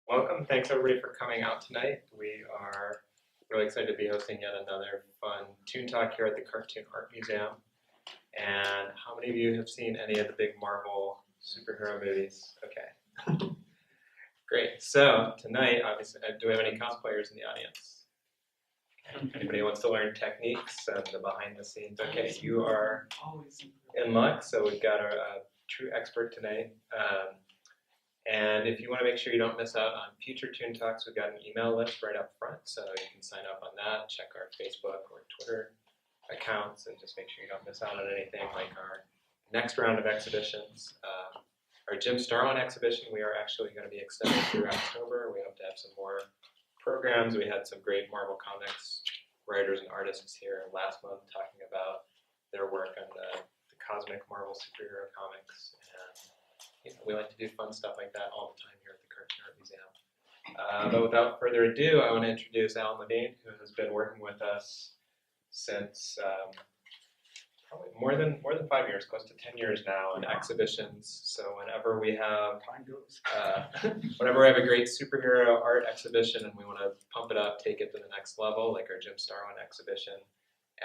Welcome. Thanks everybody for coming out tonight. We are really excited to be hosting yet another fun Toon Talk here at the Cartoon Art Museum. And how many of you have seen any of the big Marvel superhero movies? Okay. Great. So tonight, obviously, do we have any cosplayers in the audience? Anybody who wants to learn techniques and the behind the scenes? Okay, you are in luck. So we've got a true expert tonight. And if you want to make sure you don't miss out on future Toon Talks, we've got an email list right up front, so you can sign up on that, check our Facebook or Twitter accounts, and just make sure you don't miss out on anything like our next round of exhibitions. Our Jim Starlin exhibition, we are actually going to be extending through October. We hope to have some more programs. We had some great Marvel Comics writers and artists here last month talking about their work on the cosmic Marvel superhero comics. And we like to do fun stuff like that all the time here at the Cartoon Art Museum. But without further ado, I want to introduce ALLan Lavigne, who has been working with us since probably more than 5 years, close to 10 years now, in exhibitions. So whenever we have whenever we have a great superhero art exhibition and we want to pump it up, take it to the next level, like our Jim Starlin exhibition,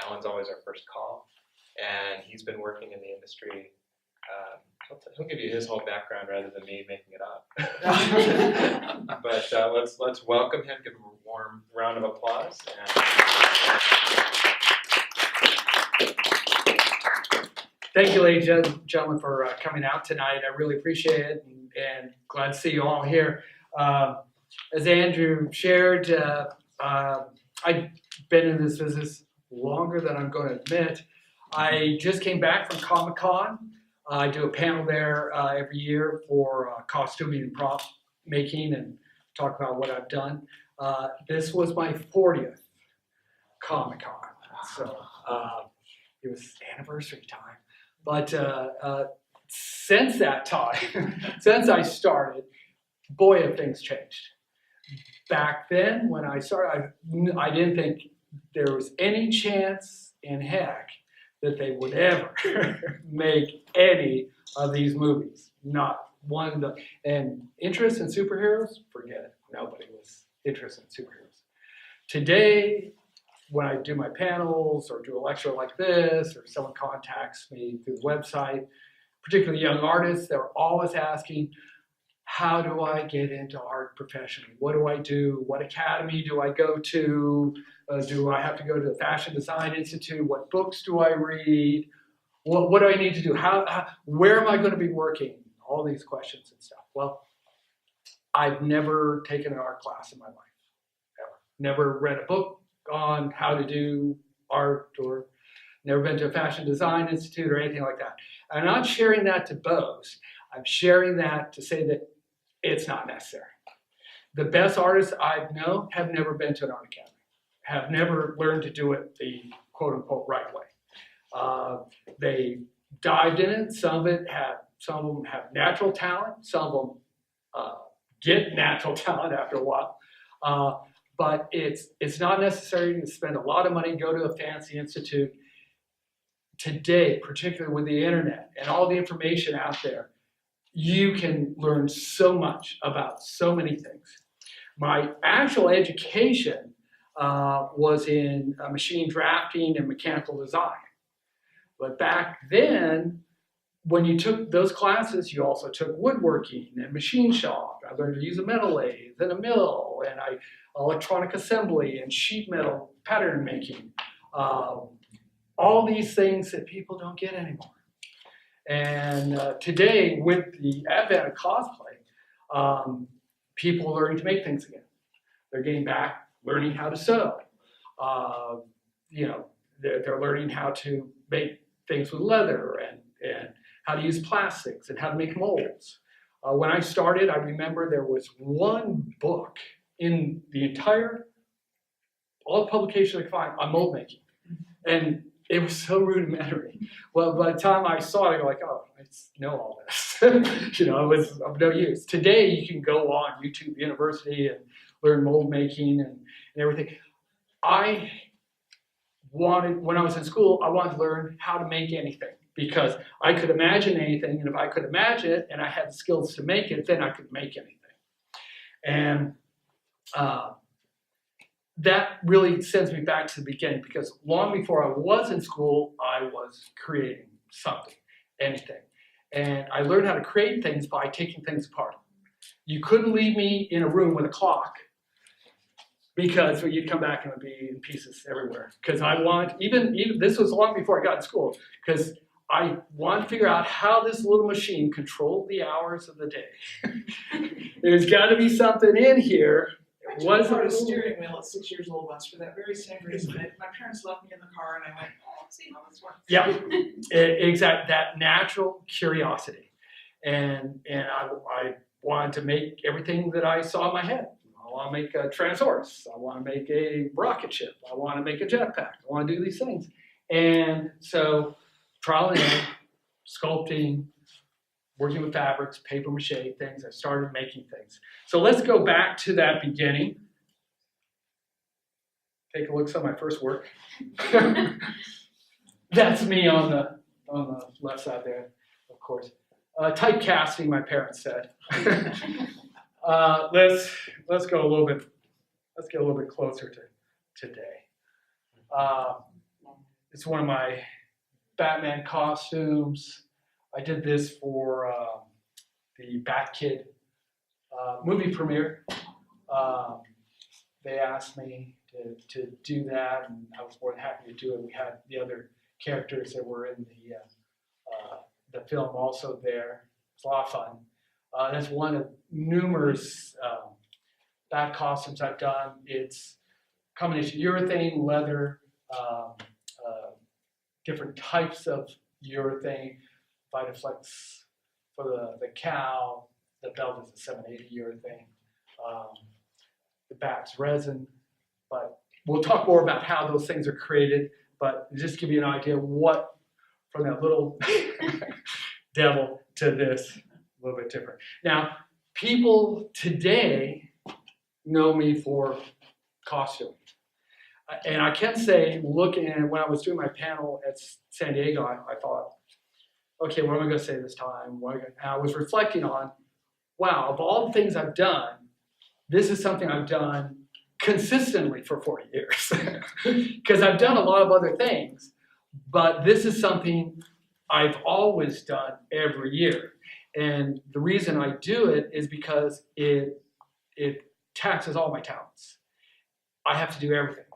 ALLan's always our first call, and he's been working in the industry. He'll give you his whole background rather than me making it up. But let's welcome him. Give him a warm round of applause. Thank you, ladies and gentlemen, for coming out tonight. I really appreciate it, and glad to see you all here. As Andrew shared, I've been in this business longer than I'm going to admit. I just came back from Comic-Con. I do a panel there every year for costuming and prop making and talk about what I've done. This was my 40th Comic-Con, so it was anniversary time. But since that time, since I started, boy, have things changed. Back then, when I started, I didn't think there was any chance in heck that they would ever make any of these movies. Not one of them. And interest in superheroes, forget it. Nobody was interested in superheroes. Today, when I do my panels or do a lecture like this, or someone contacts me through the website, particularly young artists, they're always asking, how do I get into art professionally? What do I do? What academy do I go to? Do I have to go to the Fashion Design Institute? What books do I read? What do I need to do? Where am I going to be working? All these questions and stuff. Well, I've never taken an art class in my life, ever. Never read a book on how to do art, or never been to a Fashion Design Institute or anything like that. I'm not sharing that to boast. I'm sharing that to say that it's not necessary. The best artists I know have never been to an art academy, have never learned to do it the quote-unquote right way. They dived in it. Some of them have natural talent. Some of them get natural talent after a while. But it's not necessary to spend a lot of money, go to a fancy institute. Today, particularly with the internet and all the information out there, you can learn so much about so many things. My actual education was in machine drafting and mechanical design. But back then, when you took those classes, you also took woodworking and machine shop. I learned to use a metal lathe and a mill, and electronic assembly and sheet metal pattern making. All these things that people don't get anymore. And today, with the advent of cosplay, people are learning to make things again. They're getting back, learning how to sew. They're learning how to make things with leather and how to use plastics and how to make molds. When I started, I remember there was one book in the entire, all the publications I could find on mold making. And it was so rudimentary. Well, by the time I saw it, I go like, oh, I know all this. It was of no use. Today, you can go on YouTube University and learn mold making and everything. When I was in school, I wanted to learn how to make anything, because I could imagine anything, and if I could imagine it and I had the skills to make it, then I could make anything. And that really sends me back to the beginning, because long before I was in school, I was creating something, anything. And I learned how to create things by taking things apart. You couldn't leave me in a room with a clock, because you'd come back and it would be in pieces everywhere. Because I want, even this was long before I got in school, because I wanted to figure out how this little machine controlled the hours of the day. There's got to be something in here. I took a steering wheel at 6 years old once for that very same reason. My parents left me in the car and I went, oh, let's see how this works. Yeah, exactly. That natural curiosity. And I wanted to make everything that I saw in my head. I want to make a Tyrannosaurus. I want to make a rocket ship. I want to make a jetpack. I want to do these things. And so trial and error, sculpting, working with fabrics, paper mache things, I started making things. So let's go back to that beginning. Take a look at some of my first work. That's me on the left side there, of course. Typecasting, my parents said. Let's go a little bit. Let's get a little bit closer to today. It's one of my Batman costumes. I did this for the Bat Kid movie premiere. They asked me to do that, and I was more than happy to do it. We had the other characters that were in the film also there. It's a lot of fun. That's one of numerous bat costumes I've done. It's a combination of urethane, leather, different types of urethane, Vitaflex for the cow, the belt is a 780 urethane, the bat's resin. But we'll talk more about how those things are created, but just give you an idea what, from that little devil to this, a little bit different. Now, people today know me for costume. And I can say, looking at when I was doing my panel at San Diego, I thought, okay, what am I going to say this time? And I was reflecting on, wow, of all the things I've done, this is something I've done consistently for 40 years. Because I've done a lot of other things, but this is something I've always done every year. And the reason I do it is because it taxes all my talents. I have to do everything.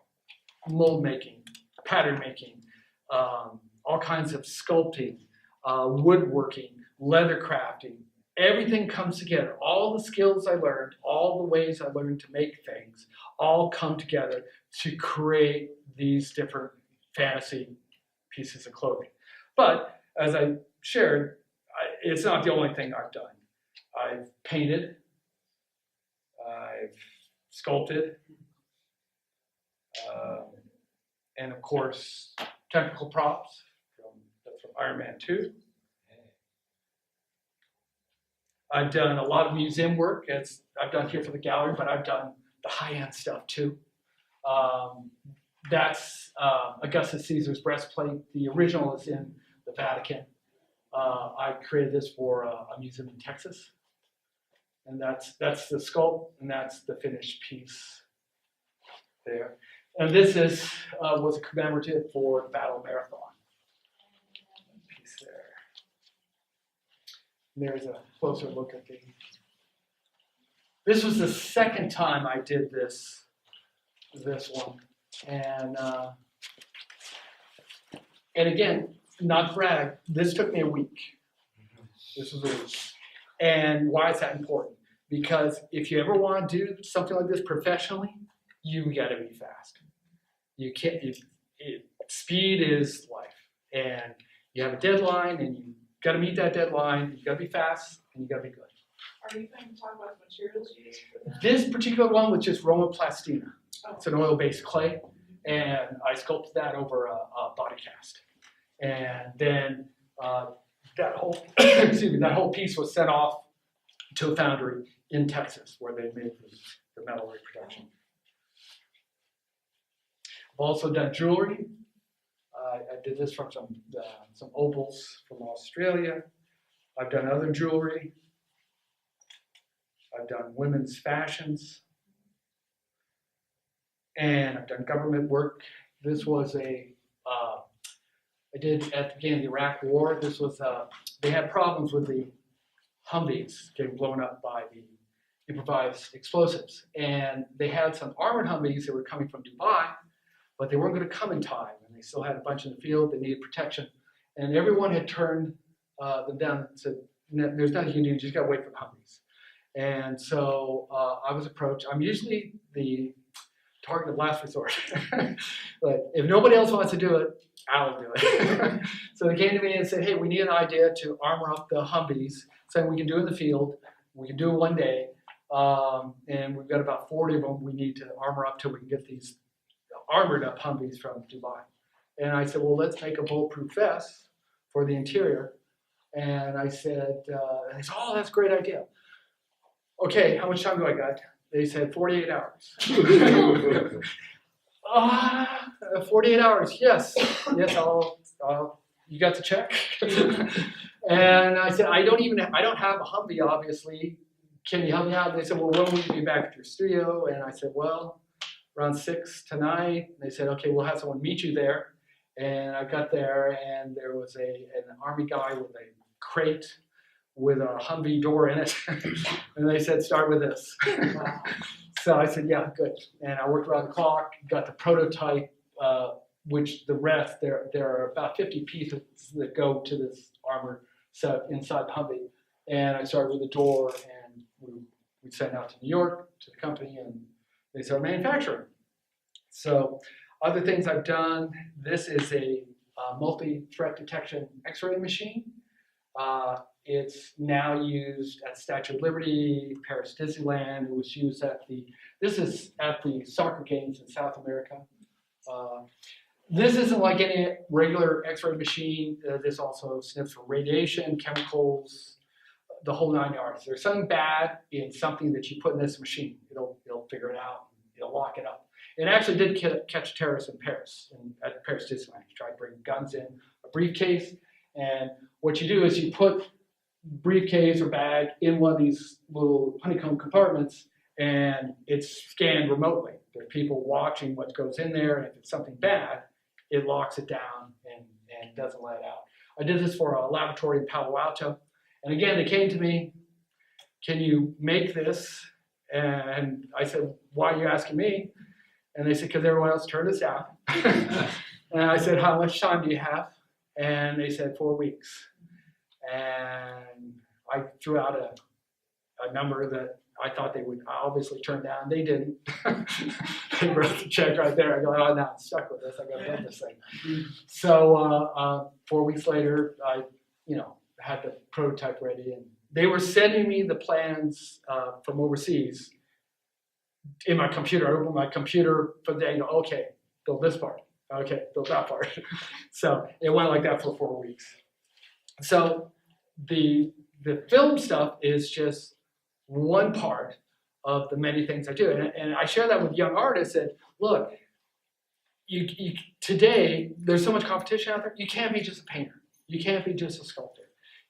Mold making, pattern making, all kinds of sculpting, woodworking, leather crafting. Everything comes together. All the skills I learned, all the ways I learned to make things, all come together to create these different fantasy pieces of clothing. But as I shared, it's not the only thing I've done. I've painted, I've sculpted, and of course, technical props from Iron Man 2. I've done a lot of museum work, as I've done here for the gallery, but I've done the high-end stuff too. That's Augustus Caesar's breastplate. The original is in the Vatican. I created this for a museum in Texas. And that's the sculpt, and that's the finished piece there. And this was a commemorative for the Battle Marathon. Piece there. And there's a closer look at this was the second time I did this one. And again, not to brag, this took me a week. This was a week. And why is that important? Because if you ever want to do something like this professionally, you got to be fast. You can't. Speed is life, and you have a deadline, and you got to meet that deadline. You got to be fast, and you got to be good. Are you going to talk about the materials used for that? This particular one was just Roma Plastina. Oh. It's an oil-based clay, and I sculpted that over a body cast, and then that whole that whole piece was sent off to a foundry in Texas where they made the metal reproduction. I've also done jewelry. I did this from some opals from Australia. I've done other jewelry. I've done women's fashions, and I've done government work. This was I did at the beginning of the Iraq War. This was, they had problems with the Humvees getting blown up by the improvised explosives. And they had some armored Humvees that were coming from Dubai, but they weren't going to come in time. And they still had a bunch in the field. They needed protection. And everyone had turned them down and said, no, there's nothing you can do. You just got to wait for the Humvees. And so I was approached. I'm usually the target of last resort. But if nobody else wants to do it, I'll do it. So they came to me and said, hey, we need an idea to armor up the Humvees, something we can do in the field. We can do it one day. And we've got about 40 of them we need to armor up till we can get these armored up Humvees from Dubai. And I said, well, let's make a bulletproof vest for the interior. And I said, and they said, oh, that's a great idea. Okay, how much time do I got? They said 48 hours. 48 hours, yes, you got the check? And I said, I don't have a Humvee, obviously. Can you help me out? And they said, well, when will you be back at your studio? And I said, well, around 6 tonight. And they said, okay, we'll have someone meet you there. And I got there, and there was an army guy with a crate with a Humvee door in it. And they said, start with this. So I said, yeah, good. And I worked around the clock, got the prototype, which the rest, there are about 50 pieces that go to this armor set inside the Humvee. And I started with the door, and we sent out to New York to the company, and they started manufacturing. So other things I've done, this is a multi-threat detection X-ray machine. It's now used at Statue of Liberty, Paris Disneyland. It was used this is at the soccer games in South America. This isn't like any regular X-ray machine. This also sniffs for radiation, chemicals, the whole 9 yards. There's something bad in something that you put in this machine. It'll figure it out. It'll lock it up. It actually did catch terrorists in Paris, at Paris Disneyland. You tried to bring guns in a briefcase, and what you do is you put briefcase or bag in one of these little honeycomb compartments, and it's scanned remotely. There are people watching what goes in there, and if it's something bad, it locks it down and doesn't let it out. I did this for a laboratory in Palo Alto, and again, they came to me, can you make this? And I said, why are you asking me? And they said, because everyone else turned us down. And I said, how much time do you have? And they said 4 weeks. And I threw out a number that I thought they would obviously turn down. They didn't. They wrote the check right there. I go, oh, now I'm stuck with this. I got to build this thing. So 4 weeks later, I, had the prototype ready, and they were sending me the plans from overseas in my computer. I opened my computer for the day. Okay, build this part. Okay, build that part. So it went like that for 4 weeks. So the film stuff is just one part of the many things I do. And I share that with young artists that, look, you today, there's so much competition out there, you can't be just a painter. You can't be just a sculptor.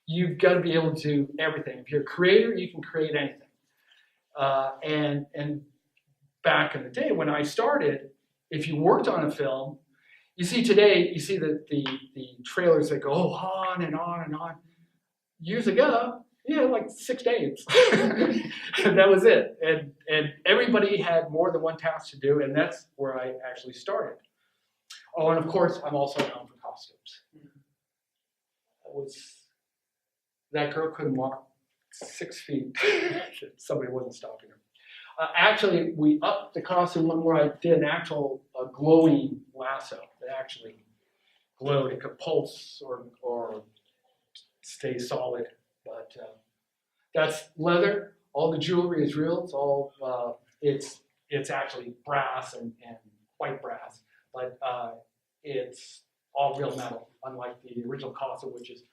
You've got to be able to do everything. If you're a creator, you can create anything. And back in the day when I started, if you worked on a film, you see today, you see the trailers that go on and on and on. Years ago, like 6 days. And that was it. And everybody had more than one task to do, and that's where I actually started. Oh, and of course, I'm also known for costumes. That girl couldn't walk 6 feet. Somebody wasn't stopping her. Actually, we upped the costume one where I did an actual glowing lasso that actually glowed. It could pulse or stay solid. But that's leather. All the jewelry is real. It's all it's actually brass and white brass, but it's all real metal. Unlike the original costume, which is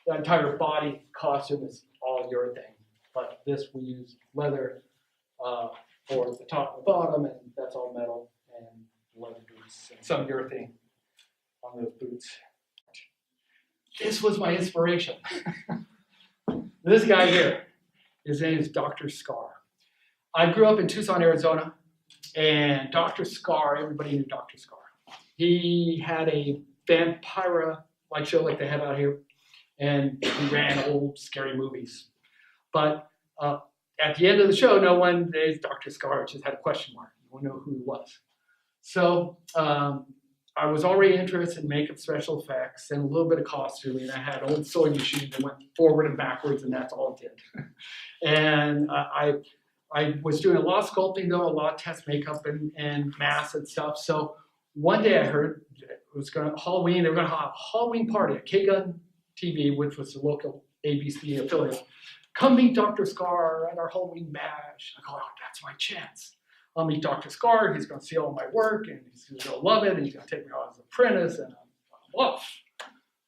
the entire body costume is all urethane. But this we use leather for the top and the bottom, and that's all metal and leather boots and some urethane on those boots. This was my inspiration. This guy here, his name is Dr. Scar. I grew up in Tucson, Arizona, and Dr. Scar, everybody knew Dr. Scar. He had a vampira-like show like they have out here, and he ran old scary movies. But at the end of the show, no one, Dr. Scar just had a question mark. No one knew who he was. So I was already interested in makeup, special effects, and a little bit of costuming. I had an old sewing machine that went forward and backwards, and that's all it did. And I was doing a lot of sculpting, though, a lot of test makeup and masks and stuff. So one day I heard it was Halloween. They were going to have a Halloween party at K-Gun TV, which was the local ABC affiliate. Come meet Dr. Scar at our Halloween bash. I go, oh, that's my chance. I'll meet Dr. Scar. He's going to see all my work, and he's going to love it. And he's going to take me on as an apprentice, and I'm off.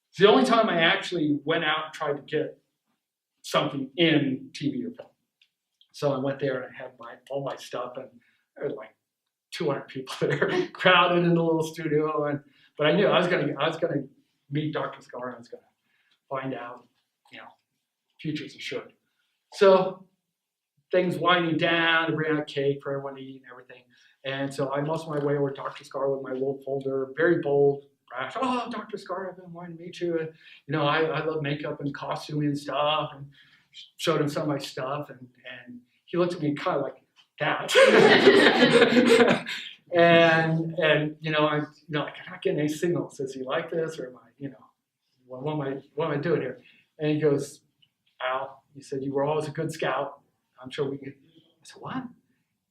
It's the only time I actually went out and tried to get something in TV or film. So I went there and I had all my stuff, and there was like 200 people there, crowded in the little studio. But I knew I was gonna meet Dr. Scar, and I was gonna find out, future's assured. So things winding down, they bring out cake for everyone to eat and everything. And so I muscled my way over to Dr. Scar with my little folder, very bold, brash. Oh, Dr. Scar, I've been wanting to meet you. And, I love makeup and costuming and stuff. And showed him some of my stuff. And he looked at me kind of like that. and I'm not getting any signals. Does he like this? Or am I, what am I doing here? And he goes, Al, he said, you were always a good scout. I'm sure we could. I said, what?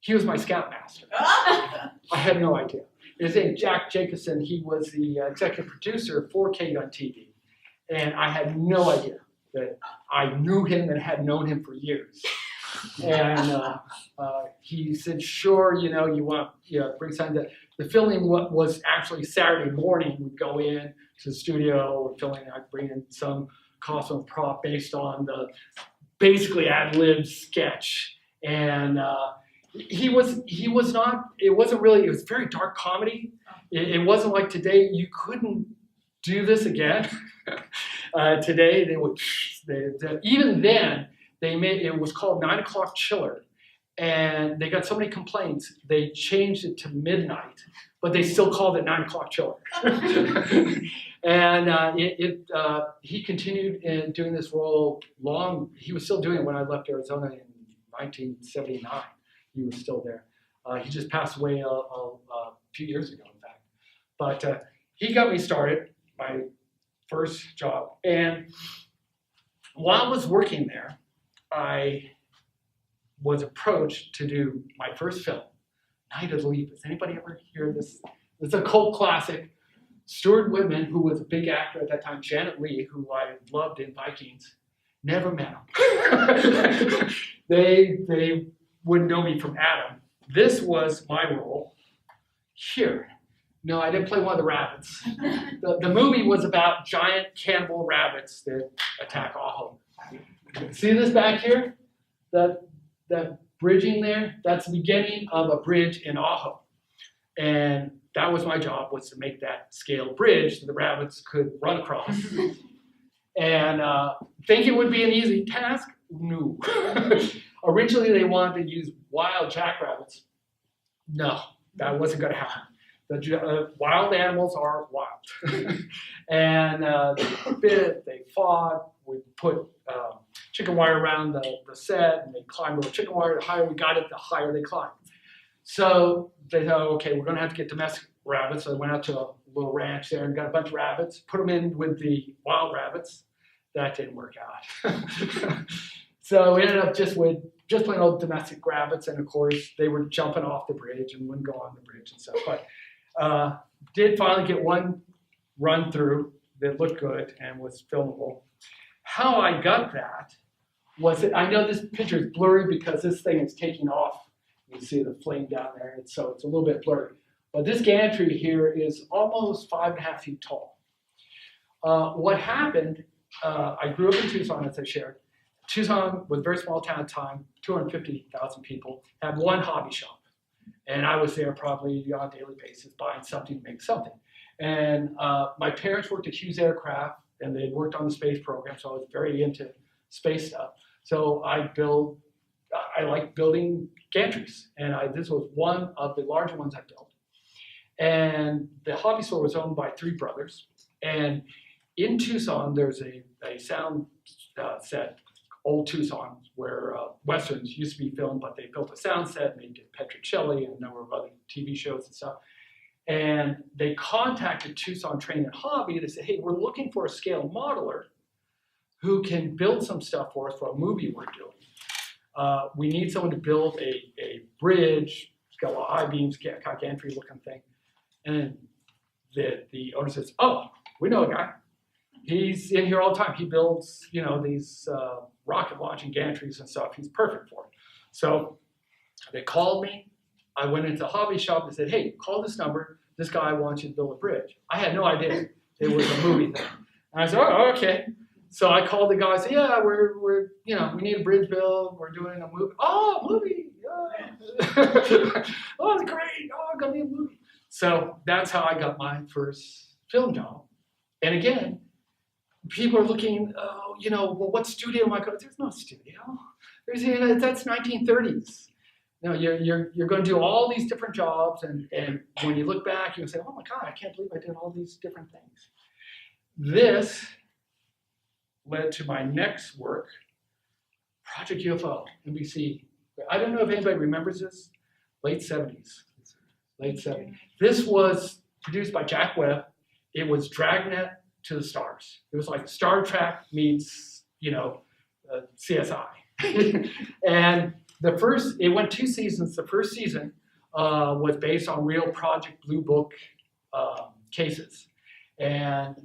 He was my scoutmaster. I had no idea. His name, Jack Jacobson. He was the executive producer for K-Gun TV. And I had no idea that I knew him and had known him for years. And he said, sure, you want to bring something. The filming was actually Saturday morning. We'd go in to the studio, we're filming, I'd bring in some costume prop based on the basically ad-lib sketch. And it was very dark comedy. It wasn't like today, you couldn't do this again. Today, even then, it was called 9 o'clock chiller. And they got so many complaints, they changed it to midnight, but they still called it 9 o'clock chiller. And he continued in doing this role long. He was still doing it when I left Arizona in 1979. He was still there. He just passed away a few years ago, in fact. But he got me started, my first job. And while I was working there, I was approached to do my first film, Night of the Leap. Has anybody ever hear this? It's a cult classic. Stuart Whitman, who was a big actor at that time, Janet Leigh, who I loved in Vikings, never met him. They wouldn't know me from Adam. This was my role here. No, I didn't play one of the rabbits. The movie was about giant cannibal rabbits that attack Aho. See this back here? That bridging there? That's the beginning of a bridge in Aho. And that was my job, was to make that scaled bridge so the rabbits could run across. And think it would be an easy task? No. Originally, they wanted to use wild jackrabbits. No, that wasn't going to happen. The wild animals are wild. And they bit, they fought, we put chicken wire around the set, and they climbed over chicken wire. The higher we got it, the higher they climbed. So they thought, okay, we're going to have to get domestic rabbits. So they went out to a little ranch there and got a bunch of rabbits, put them in with the wild rabbits. That didn't work out. So we ended up just plain old domestic rabbits, and of course they were jumping off the bridge and wouldn't go on the bridge and stuff. But did finally get one run through that looked good and was filmable. How I got that was that I know this picture is blurry because this thing is taking off. You see the flame down there, and so it's a little bit blurry. But this gantry here is almost 5.5 feet tall. What happened, I grew up in Tucson, as I shared. Tucson was a very small town at the time, 250,000 people, had one hobby shop. And I was there probably on a daily basis buying something to make something. And my parents worked at Hughes Aircraft, and they worked on the space program, so I was very into space stuff. So I I like building gantries, and this was one of the larger ones I built. And the hobby store was owned by 3 brothers, and in Tucson there's a sound set, old Tucson, where westerns used to be filmed, but they built a sound set and they did Petrocelli and a number of other TV shows and stuff. And they contacted Tucson Train and Hobby. They said, hey, we're looking for a scale modeler who can build some stuff for us for a movie we're doing. We need someone to build a bridge. It's got a lot of I-beams, kind of gantry looking thing. And the owner says, oh, we know a guy. He's in here all the time. He builds, these rocket launching gantries and stuff. He's perfect for it. So they called me. I went into the hobby shop and said, hey, call this number. This guy wants you to build a bridge. I had no idea it was a movie thing. And I said, oh, okay. So I called the guy and said, yeah, we're we need a bridge build. We're doing a movie. Oh, movie. Yeah. Oh, it's great. Oh, it's going to be a movie. So that's how I got my first film job. And again, people are looking, well, what studio am I going to? There's no studio. That's 1930s. You're going to do all these different jobs, and when you look back, you say, oh my God, I can't believe I did all these different things. This led to my next work, Project UFO, NBC. I don't know if anybody remembers this, late 70s. This was produced by Jack Webb. It was Dragnet to the stars. It was like Star Trek meets, CSI. And it went 2 seasons. The first season was based on real Project Blue Book cases. And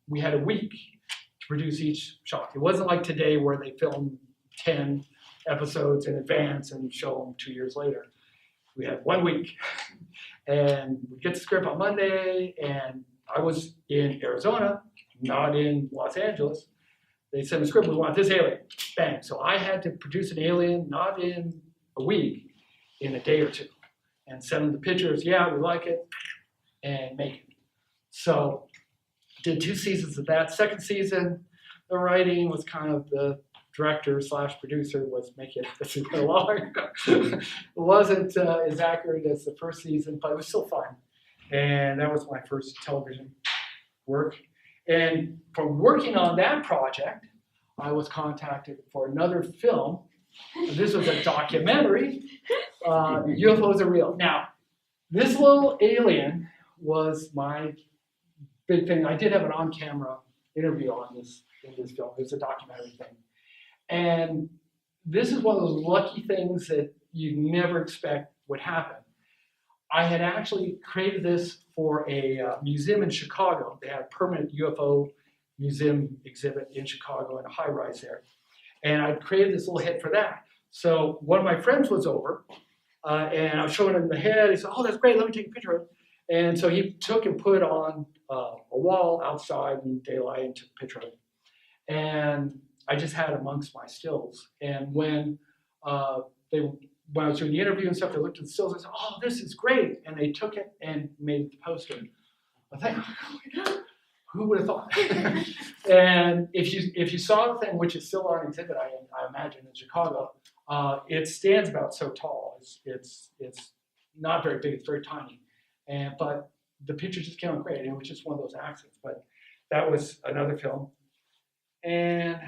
we had a week to produce each shot. It wasn't like today where they film 10 episodes in advance and show them 2 years later. We had 1 week. And we get the script on Monday, and I was in Arizona, not in Los Angeles. They sent the script, we want this alien. Bang. So I had to produce an alien, not in a week, in a day or 2. And send them the pictures, yeah, we like it, and make it. So did 2 seasons of that. Second season, the writing was kind of the director/producer was making it as we went along. It wasn't as accurate as the first season, but it was still fun. And that was my first television work. And from working on that project, I was contacted for another film. This was a documentary. UFOs are real. Now, this little alien was my big thing. I did have an on-camera interview in this film. It was a documentary thing. And this is one of those lucky things that you never expect would happen. I had actually created this for a museum in Chicago. They had a permanent UFO museum exhibit in Chicago in a high-rise there. And I created this little head for that. So one of my friends was over, and I was showing him the head. He said, oh, that's great, let me take a picture of it. And so he took and put on a wall outside in daylight and took a picture of it. And I just had it amongst my stills. And when I was doing the interview and stuff, they looked at the stills and said, oh, this is great. And they took it and made it the poster. I thought, oh my God, who would have thought? And if you saw the thing, which is still on exhibit, I imagine, in Chicago, it stands about so tall. It's not very big, it's very tiny. But the picture just came out great. It was just one of those accidents. But that was another film. And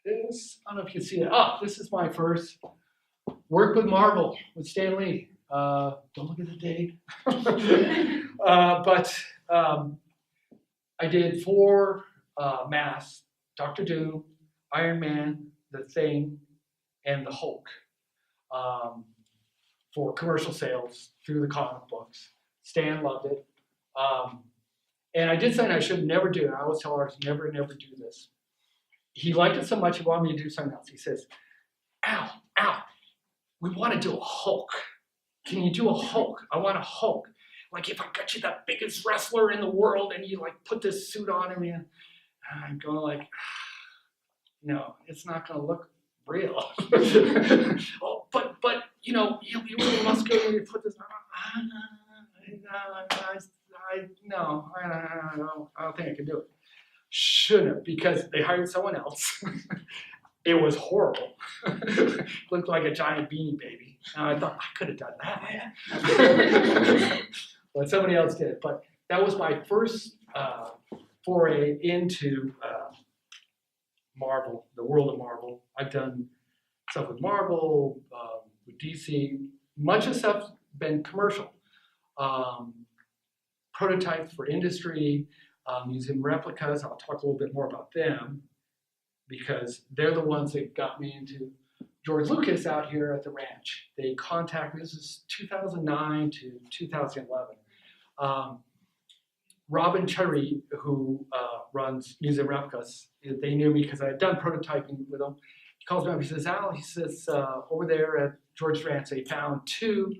this, I don't know if you can see it. This is my first work with Marvel, with Stan Lee. Don't look at the date. But I did 4 masks, Dr. Doom, Iron Man, The Thing, and the Hulk for commercial sales through the comic books. Stan loved it. And I did something I should never do. And I always tell artists, never do this. He liked it so much, he wanted me to do something else. He says, Al, we want to do a Hulk. Can you do a Hulk? I want a Hulk. Like if I got you the biggest wrestler in the world and you like put this suit on him, and I'm going like, no, it's not going to look real. Oh, but you'll be really muscular when you put this on. I don't think I can do it. Shouldn't have, because they hired someone else. It was horrible. Looked like a giant Beanie Baby. And I thought, I could have done that. But somebody else did. But that was my first foray into Marvel, the world of Marvel. I've done stuff with Marvel, with DC. Much of stuff's been commercial. Prototypes for industry, museum replicas. I'll talk a little bit more about them because they're the ones that got me into George Lucas out here at the ranch. They contacted me, this is 2009 to 2011. Robin Cherry, who runs Museum Replicas, they knew me because I had done prototyping with them. He calls me up, he says, Al, he says, over there at George Ranch, they found 2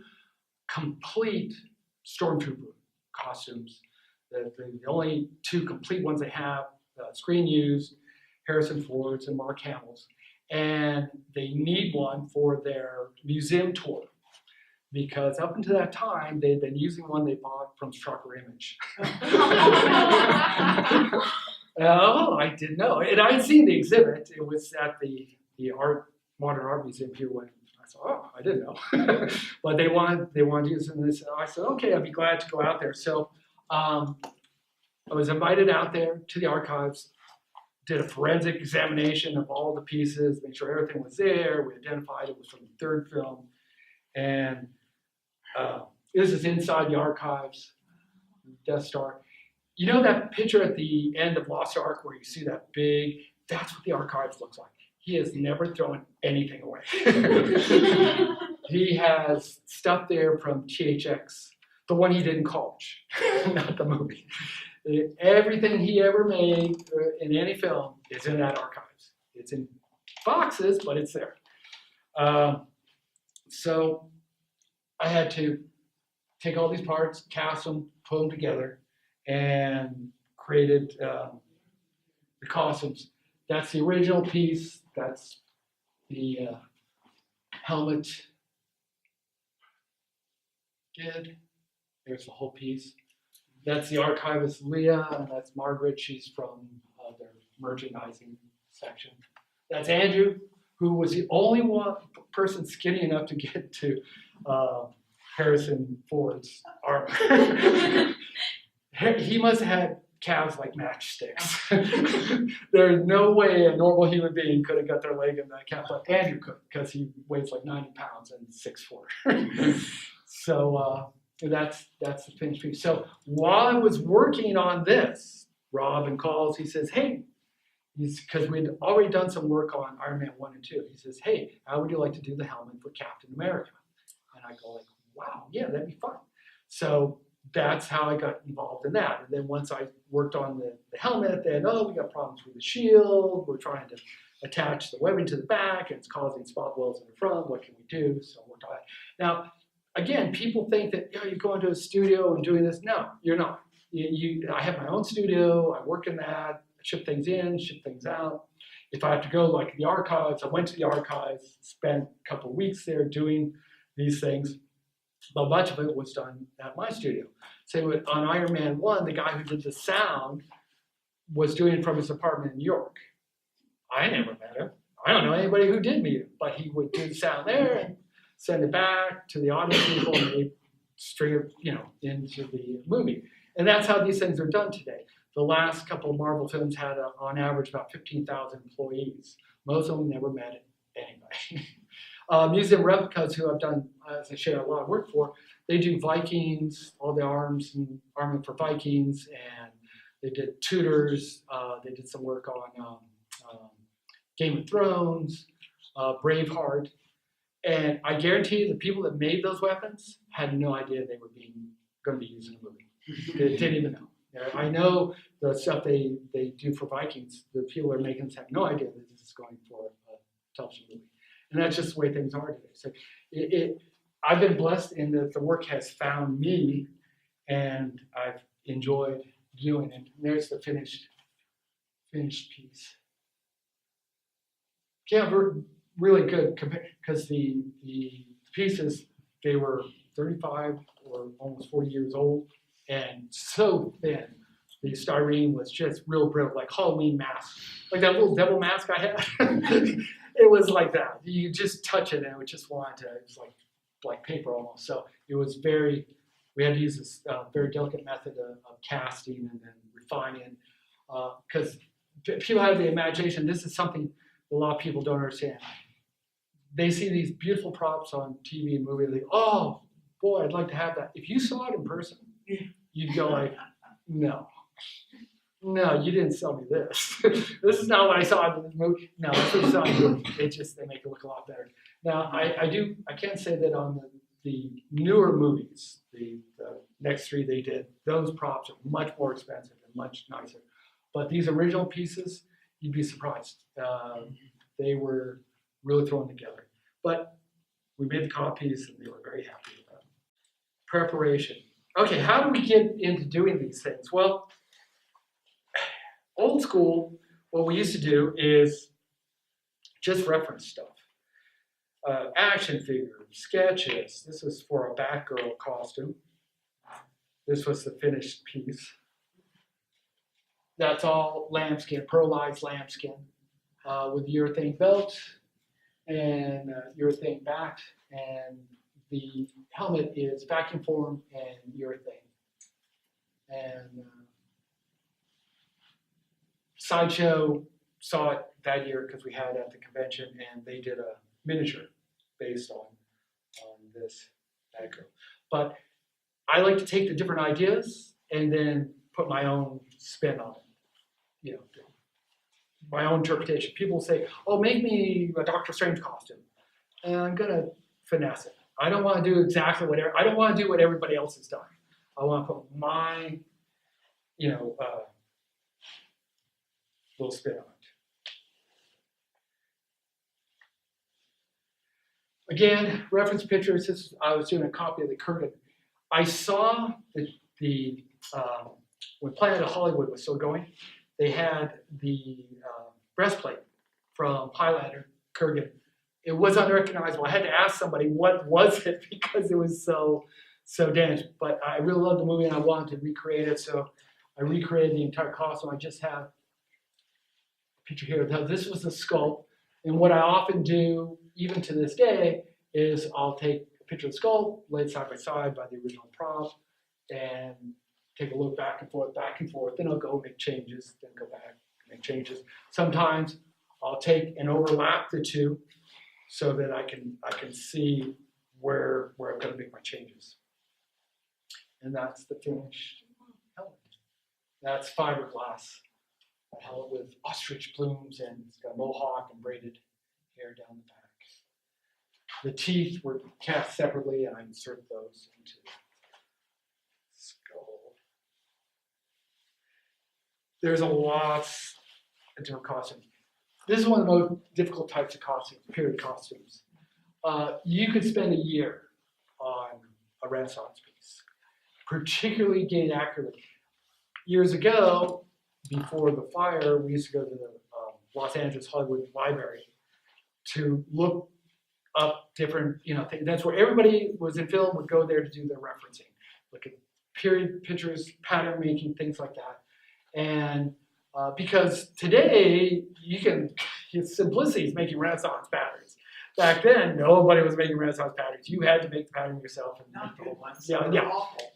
complete Stormtrooper costumes. The only 2 complete ones they have, screen used, Harrison Ford's and Mark Hamill's. And they need one for their museum tour. Because up until that time, they had been using one they bought from Strucker Image. Oh, I didn't know. And I had seen the exhibit. It was at the Modern Art Museum here when I said, oh, I didn't know. But they wanted to use it. And I said, okay, I'd be glad to go out there. So I was invited out there to the archives, did a forensic examination of all the pieces, made sure everything was there. We identified it was from the 3rd film. And this is inside the archives, Death Star. You know that picture at the end of Lost Ark where you see that big, that's what the archives looks like. He has never thrown anything away. He has stuff there from THX, the one he did in college, not the movie. Everything he ever made in any film is in that archives. It's in boxes, but it's there. So I had to take all these parts, cast them, put them together, and created the costumes. That's the original piece. That's the helmet. Good. There's the whole piece. That's the archivist Leah, and that's Margaret. She's from their merchandising section. That's Andrew, who was the only person skinny enough to get to Harrison Ford's armor. He must have had calves like matchsticks. There's no way a normal human being could have got their leg in that calf, but Andrew could, because he weighs like 90 pounds and 6'4". So that's the finished piece. So while I was working on this, Robin calls, he says, hey, because we'd already done some work on Iron Man 1 and 2. He says, hey, how would you like to do the helmet for Captain America? And I go like, wow, yeah, that'd be fun. So that's how I got involved in that. And then once I worked on the helmet, then, we got problems with the shield. We're trying to attach the webbing to the back, and it's causing spot welds in the front. What can we do? So we're trying. Now, again, people think that you're going to a studio and doing this. No, you're not. I have my own studio. I work in that. I ship things in, ship things out. If I have to go like the archives, I went to the archives, spent a couple of weeks there doing these things. But much of it was done at my studio. Say on Iron Man 1, the guy who did the sound was doing it from his apartment in New York. I never met him. I don't know anybody who did meet him, but he would do the sound there and send it back to the audience people, and they string it, into the movie. And that's how these things are done today. The last couple of Marvel films had, on average, about 15,000 employees. Most of them never met anybody. Museum Replicas, who I've done, as I shared, a lot of work for, they do Vikings, all the arms and armament for Vikings, and they did Tudors. They did some work on Game of Thrones, Braveheart. And I guarantee you the people that made those weapons had no idea they were going to be used in a movie. They didn't even know. I know the stuff they do for Vikings, the people that are making this have no idea that this is going for a television movie. And that's just the way things are today. So I've been blessed in that the work has found me, and I've enjoyed doing it. And there's the finished piece. Yeah, we're really good because the pieces, they were 35 or almost 40 years old and so thin. The styrene was just real brittle, like Halloween mask, like that little devil mask I had. It was like that. You just touch it and it would just want to. It was like paper almost. So it was very. We had to use this very delicate method of casting and then refining, because people have the imagination. This is something a lot of people don't understand. They see these beautiful props on TV and movie. They go, "Oh boy, I'd like to have that." If you saw it in person, you'd go like, "No, you didn't sell me this. This is not what I saw in the movie. No, that's what you saw in the movie. They make it look a lot better." Now, I can say that on the newer movies, the next three they did, those props are much more expensive and much nicer. But these original pieces, you'd be surprised. They were really thrown together. But we made the copies and they were very happy with that. Preparation. Okay, how do we get into doing these things? Well, old school, what we used to do is just reference stuff. Action figures, sketches. This was for a Batgirl costume. This was the finished piece. That's all lambskin, pearlized lambskin, with urethane belt and urethane back, and the helmet is vacuum formed and urethane. And Sideshow saw it that year because we had it at the convention, and they did a miniature based on this Batgirl. But I like to take the different ideas and then put my own spin on it. You know, my own interpretation. People say, "Oh, make me a Doctor Strange costume," and I'm gonna finesse it. I don't want to do exactly whatever. I don't want to do what everybody else has done. I want to put my, little spin on it. Again, reference pictures. I was doing a copy of the curtain. I saw the when Planet of Hollywood was still going, they had the breastplate from Highlander, Kurgan. It was unrecognizable. I had to ask somebody what was it because it was so damaged. But I really loved the movie and I wanted to recreate it, so I recreated the entire costume. I just have a picture here. Now, this was the skull, and what I often do, even to this day, is I'll take a picture of the skull, lay it side by side by the original prop, and take a look back and forth, then I'll go make changes, then go back, make changes. Sometimes I'll take and overlap the two so that I can see where I'm going to make my changes. And that's the finished helmet. That's fiberglass helmet with ostrich plumes, and it's got a mohawk and braided hair down the back. The teeth were cast separately, and I insert those into the skull. There's a lot of different costumes. This is one of the most difficult types of costumes, period costumes. You could spend a year on a Renaissance piece, particularly getting accurately. Years ago, before the fire, we used to go to the Los Angeles Hollywood Library to look up different, things. That's where everybody was in film would go there to do their referencing, look at period pictures, pattern making, things like that. And because today simplicity is making Renaissance patterns. Back then, nobody was making Renaissance patterns. You had to make the pattern yourself. And Not good ones.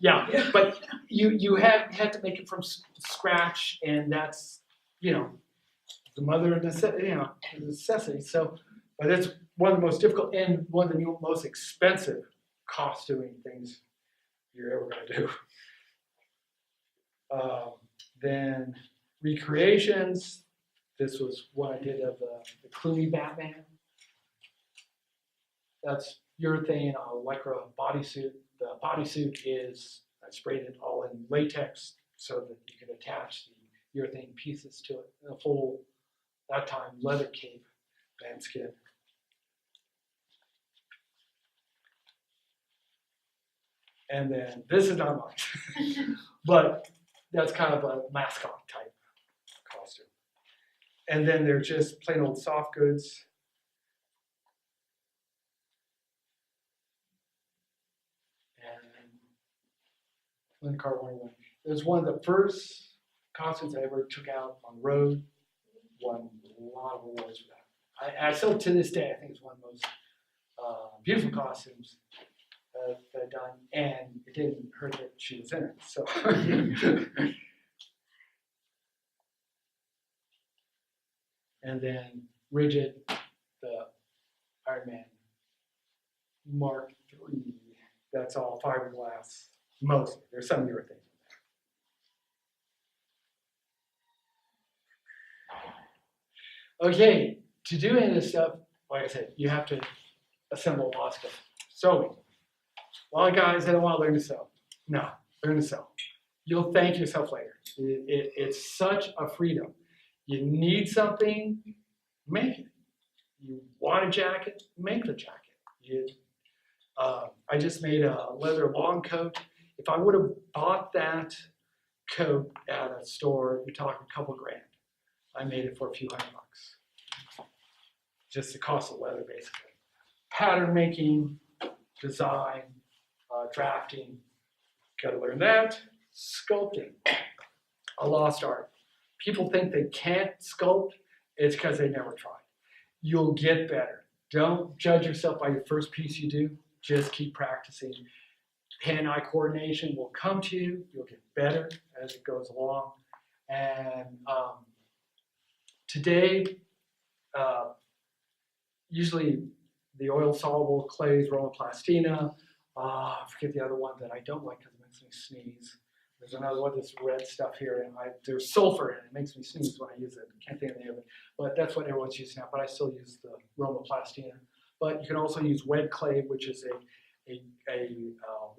Yeah. But you had to make it from scratch, and that's the mother of necessity. So, but it's one of the most difficult and one of the most expensive costuming things you're ever going to do. Then recreations. This was what I did of the Clooney Batman. That's urethane lycra bodysuit. The bodysuit is I sprayed it all in latex so that you could attach the urethane pieces to it. A full, that time, leather cape, lambskin. And then this is not mine, but that's kind of a mascot type costume. And then they're just plain old soft goods. And Lynn Car 101. It was one of the first costumes I ever took out on the road. Won a lot of awards for that. I still, to this day, I think it's one of the most beautiful costumes that I've done, and it didn't hurt that she was in it. So, and then Rigid, the Iron Man Mark III. That's all fiberglass, mostly. There's some urethane. Okay, to do any of this stuff, like I said, you have to assemble a lot of stuff. Sewing. A lot of guys, they don't want to learn to sew. No, learn to sew. You'll thank yourself later. It's such a freedom. You need something, make it. You want a jacket, make the jacket. I just made a leather long coat. If I would have bought that coat at a store, you're talking a couple grand. I made it for a few $100. Just the cost of leather, basically. Pattern making, design, drafting. Got to learn that. Sculpting, a lost art. People think they can't sculpt. It's because they never tried. You'll get better. Don't judge yourself by your first piece you do. Just keep practicing. Hand-eye coordination will come to you. You'll get better as it goes along. And today, usually the oil-soluble clays, Roma-Plastina. I forget the other one that I don't like because it makes me sneeze. There's another one, this red stuff here, and there's sulfur in it. It makes me sneeze when I use it. I can't think of the name of it. But that's what everyone's using now, but I still use the Roma-Plastina. But you can also use wet clay, which is a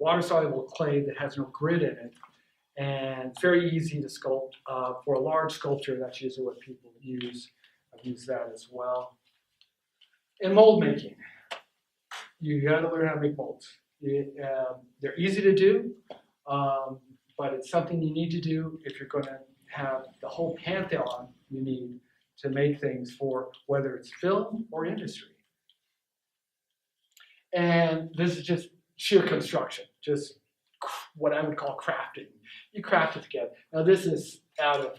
water-soluble clay that has no grit in it. And it's very easy to sculpt. For a large sculpture, that's usually what people use. I've used that as well. And mold making. You gotta learn how to make molds. They're easy to do, but it's something you need to do if you're gonna have the whole pantheon you need to make things for whether it's film or industry. And this is just sheer construction, just what I would call crafting. You craft it together. Now this is out of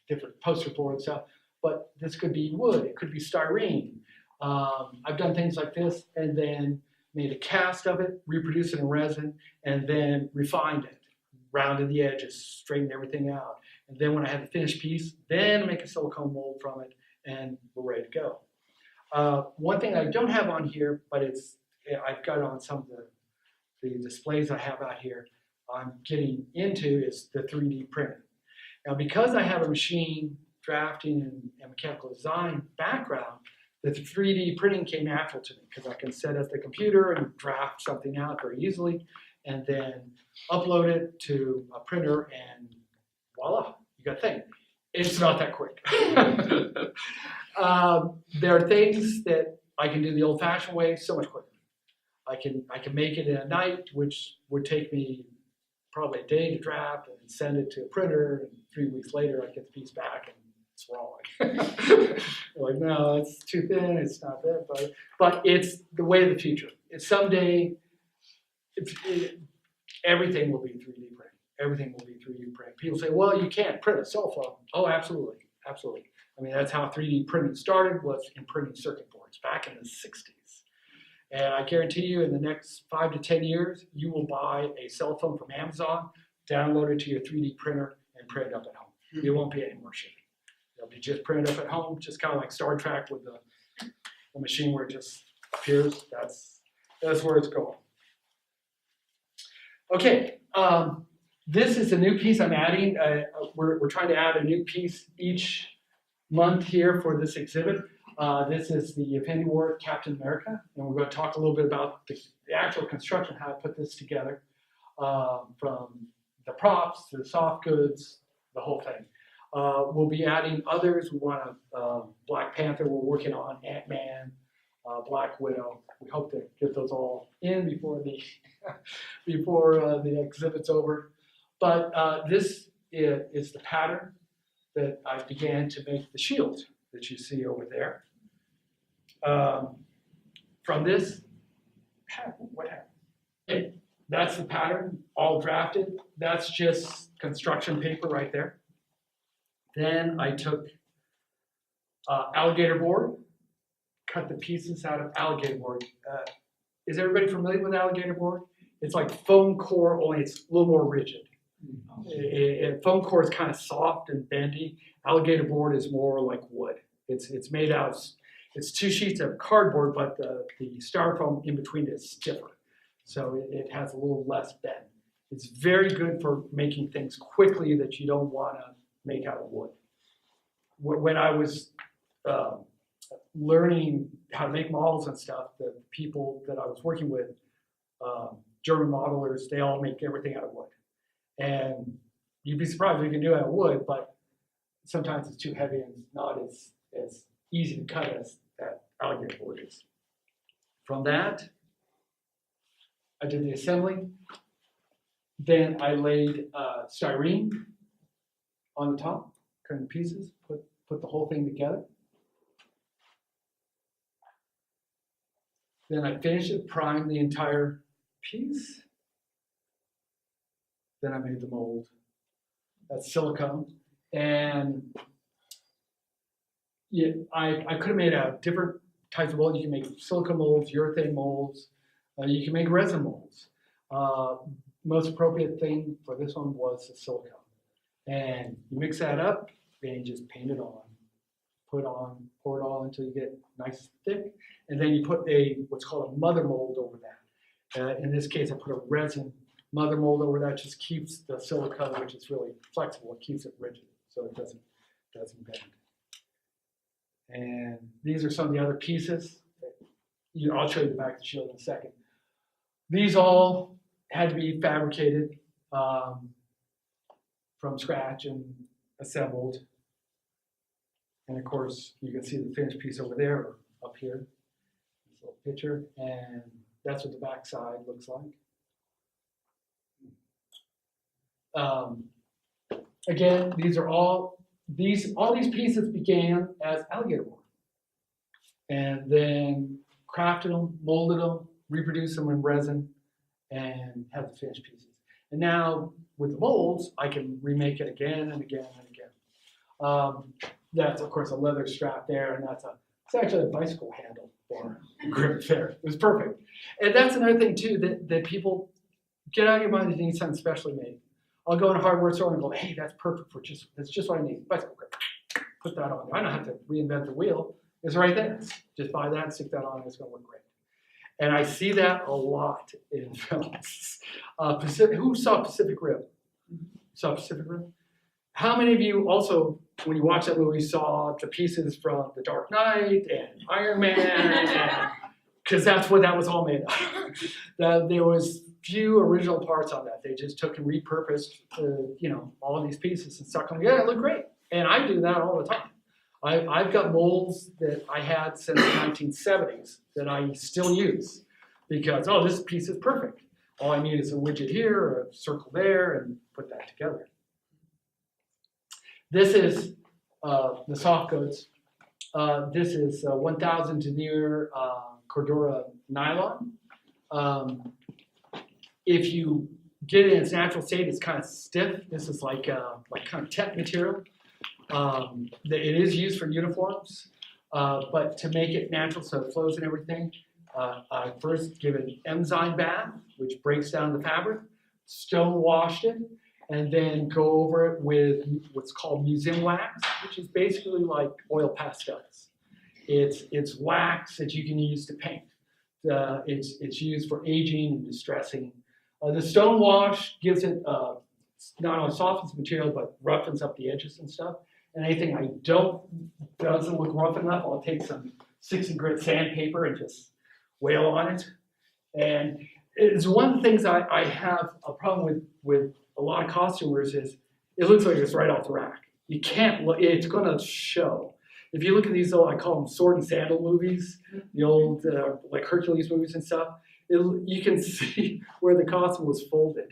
different poster board stuff, but this could be wood, it could be styrene. I've done things like this and then made a cast of it, reproduced it in resin, and then refined it, rounded the edges, straightened everything out. And then when I had the finished piece, then make a silicone mold from it, and we're ready to go. One thing I don't have on here, but I've got on some of the displays I have out here, I'm getting into is the 3D printing. Now because I have a machine drafting and mechanical design background, the 3D printing came natural to me because I can set up the computer and draft something out very easily and then upload it to a printer and voila, you got a thing. It's not that quick. There are things that I can do the old-fashioned way so much quicker. I can make it in a night, which would take me probably a day to draft and send it to a printer, and 3 weeks later I get the piece back and it's wrong. Like, no, it's too thin, it's not that, but it's the way of the future. It's someday, everything will be 3D printing. Everything will be 3D printing. People say, well, you can't print a cell phone. Oh, absolutely, absolutely. I mean, that's how 3D printing started, was in printing circuit boards back in the 60s. And I guarantee you in the next 5 to 10 years, you will buy a cell phone from Amazon, download it to your 3D printer, and print it up at home. It won't be any more shipping. It'll be just printed up at home, just kind of like Star Trek with the machine where it just appears. That's where it's going. Okay, this is a new piece I'm adding. We're trying to add a new piece each month here for this exhibit. This is the Infinity War Captain America, and we're going to talk a little bit about the actual construction, how to put this together, from the props to the soft goods, the whole thing. We'll be adding others. We want a Black Panther. We're working on Ant-Man, Black Widow. We hope to get those all in before the the exhibit's over. But this is the pattern that I began to make the shield that you see over there. From this, what happened? Okay, that's the pattern, all drafted. That's just construction paper right there. Then I took alligator board, cut the pieces out of alligator board. Is everybody familiar with alligator board? It's like foam core, only it's a little more rigid. Foam core is kind of soft and bendy. Alligator board is more like wood. It's made out of, it's 2 sheets of cardboard, but the styrofoam in between is stiffer. So it has a little less bend. It's very good for making things quickly that you don't want to make out of wood. When I was learning how to make models and stuff, the people that I was working with, German modelers, they all make everything out of wood. And you'd be surprised what you can do out of wood, but sometimes it's too heavy and not as easy to cut as that alligator board is. From that, I did the assembly. Then I laid styrene on the top, cut in pieces, put the whole thing together. Then I finished it, primed the entire piece. Then I made the mold. That's silicone. And yeah, I could have made different types of molds. You can make silicone molds, urethane molds. You can make resin molds. Most appropriate thing for this one was the silicone. And you mix that up and you just paint it on. Pour it on until you get nice and thick. And then you put what's called a mother mold over that. In this case, I put a resin mother mold over that. Just keeps the silicone, which is really flexible, it keeps it rigid so it doesn't bend. And these are some of the other pieces. I'll show you the back of the shield in a second. These all had to be fabricated from scratch and assembled. And of course, you can see the finished piece over there, or up here, this little picture, and that's what the back side looks like. Again, all these pieces began as alligator board, and then crafted them, molded them, reproduced them in resin, and have the finished pieces. And now with the molds, I can remake it again and again and again. That's of course a leather strap there, and it's actually a bicycle handle for grip there. It was perfect. And that's another thing too, that people get out of your mind that you need something specially made. I'll go in a hardware store and go, hey, that's perfect that's just what I need. Bicycle grip. Put that on. I don't have to reinvent the wheel. It's right there. Just buy that, stick that on, and it's going to work great. And I see that a lot in films. Who saw Pacific Rim? Saw Pacific Rim? How many of you also, when you watch that movie, saw the pieces from The Dark Knight and Iron Man? Because that's what that was all made of. There was few original parts on that. They just took and repurposed, all of these pieces and stuck them together. It looked great. And I do that all the time. I've got molds that I had since the 1970s that I still use because, this piece is perfect. All I need is a widget here or a circle there and put that together. This is the soft goods. This is 1000 denier Cordura nylon. If you get it in its natural state, it's kind of stiff. This is like kind of tech material. It is used for uniforms, but to make it natural so it flows and everything, I first give it an enzyme bath, which breaks down the fabric, stone washed it, and then go over it with what's called museum wax, which is basically like oil pastels. It's wax that you can use to paint. It's used for aging and distressing. The stone wash gives it not only softens the material but roughens up the edges and stuff. And anything doesn't look rough enough, I'll take some 60 grit sandpaper and just wail on it. And it's one of the things I have a problem with a lot of costumers is it looks like it's right off the rack. You can't look, it's gonna show. If you look at these old, I call them sword and sandal movies, the old like Hercules movies and stuff, you can see where the costume was folded.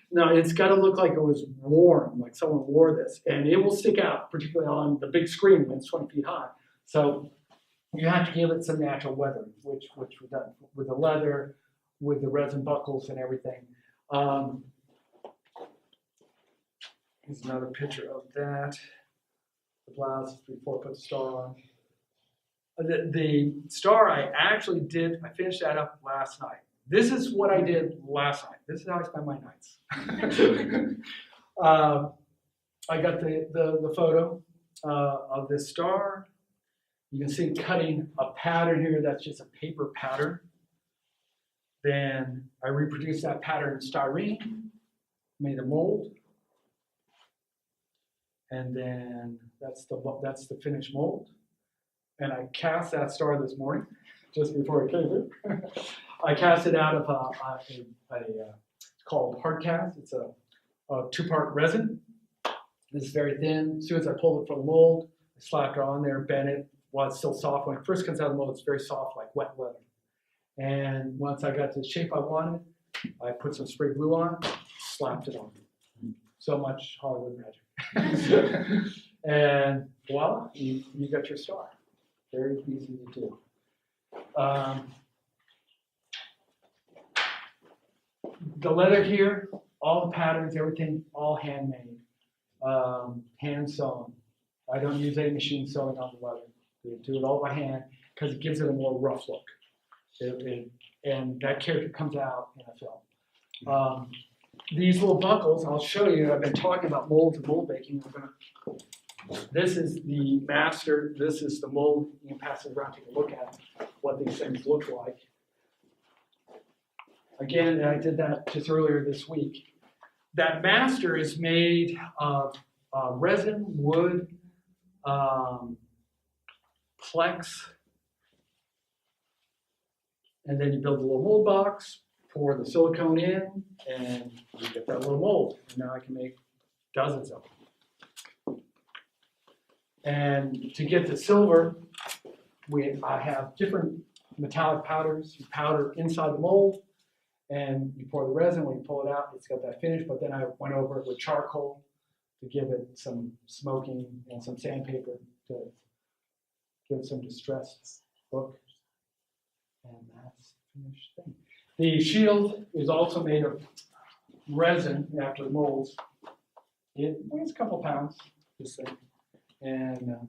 No, it's got to look like it was worn, like someone wore this, and it will stick out, particularly on the big screen when it's 20 feet high. So you have to give it some natural weathering, which we've done with the leather, with the resin buckles and everything. Here's another picture of that. The blouse before I put the star on. The star I actually did, I finished that up last night. This is what I did last night. This is how I spend my nights. I got the photo of this star. You can see cutting a pattern here. That's just a paper pattern. Then I reproduced that pattern in styrene, made a mold. And then that's the finished mold. And I cast that star this morning, just before I came here. I cast it out of it's called hard cast. It's a 2-part resin. This is very thin. As soon as I pulled it from the mold, I slapped it on there, bent it while it's still soft. When it first comes out of the mold, it's very soft, like wet leather. And once I got to the shape I wanted, I put some spray glue on, slapped it on. So much Hollywood magic. And voila, you got your star. Very easy to do. The leather here, all the patterns, everything, all handmade, hand sewn. I don't use any machine sewing on the leather. We do it all by hand because it gives it a more rough look. And that character comes out in a film. These little buckles, I'll show you. I've been talking about molds and mold making. This is the master. This is the mold. You can pass it around, take a look at what these things look like. Again, I did that just earlier this week. That master is made of resin, wood, plex, and then you build a little mold box, pour the silicone in, and you get that little mold. And now I can make dozens of them. And to get the silver, I have different metallic powders. You powder inside the mold, and you pour the resin. When you pull it out, it's got that finish. But then I went over it with charcoal to give it some smoking and some sandpaper to give it some distressed look. And that's the finished thing. The shield is also made of resin after the molds. It weighs a couple pounds, this thing. And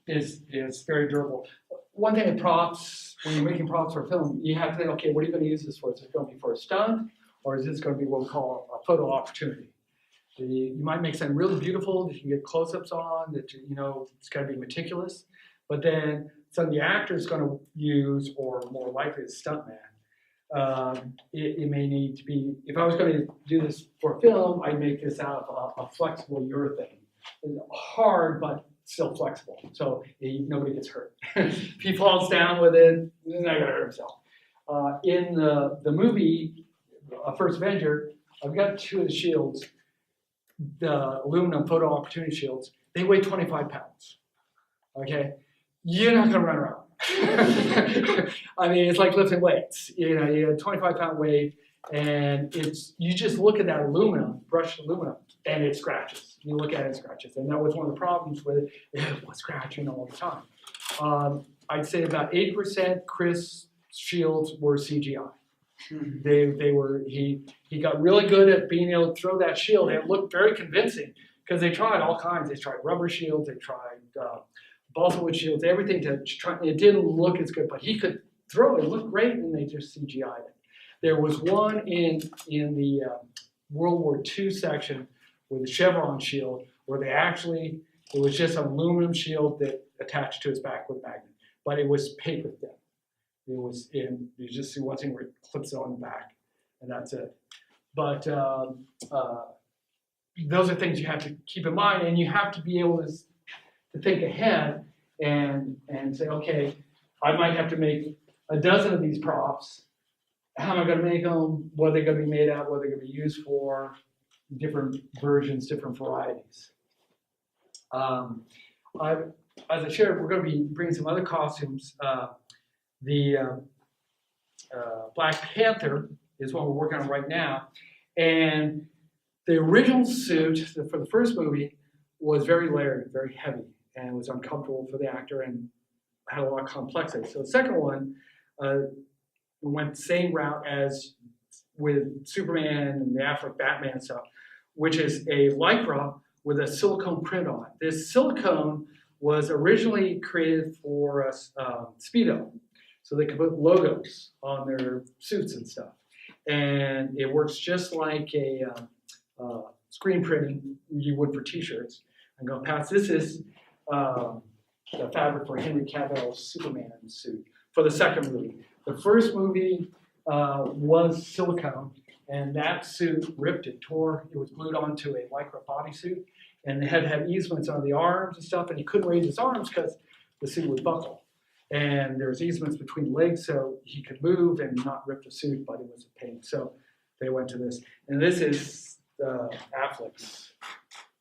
is very durable. One thing in props, when you're making props for film, you have to think, okay, what are you going to use this for? Is it going to be for a stunt, or is this going to be what we call a photo opportunity? You might make something really beautiful that you can get close-ups on, that it's got to be meticulous, but then something the actor is going to use, or more likely a stuntman. It may need to be, if I was going to do this for film, I'd make this out of a flexible urethane. It's hard, but still flexible, so nobody gets hurt. If he falls down with it, he's not going to hurt himself. In the movie, First Avenger, I've got 2 of the shields, the aluminum photo opportunity shields. They weigh 25 pounds, okay? You're not going to run around. I mean, it's like lifting weights. You have a 25-pound weight, and you just look at that aluminum, brushed aluminum, and it scratches. You look at it, it scratches. And that was one of the problems with it. It was scratching all the time. I'd say about 80% Chris' shields were CGI. He got really good at being able to throw that shield, and it looked very convincing because they tried all kinds. They tried rubber shields, they tried balsa wood shields, everything to try. It didn't look as good, but he could throw it. It looked great, and they just CGI'd it. There was one in the World War II section with a chevron shield where it was just an aluminum shield that attached to his back with a magnet, but it was paper thin. You just see one thing where it clips on the back, and that's it. But those are things you have to keep in mind, and you have to be able to think ahead and say, okay, I might have to make a dozen of these props. How am I going to make them? What are they going to be made out of? What are they going to be used for? Different versions, different varieties. As I shared, we're going to be bringing some other costumes. The Black Panther is what we're working on right now. And the original suit for the first movie was very layered, very heavy, and it was uncomfortable for the actor and had a lot of complexity. So the second one, we went the same route as with Superman and the Affleck Batman stuff, which is a Lycra with a silicone print on it. This silicone was originally created for Speedo, so they could put logos on their suits and stuff. And it works just like a screen printing you would for T-shirts. I'm going to pass. This is the fabric for Henry Cavill's Superman suit for the second movie. The first movie was silicone, and that suit ripped and tore. It was glued onto a Lycra bodysuit, and they had to have easements on the arms and stuff, and he couldn't raise his arms because the suit would buckle. And there was easements between legs so he could move and not rip the suit, but it was a pain. So they went to this. And this is Affleck's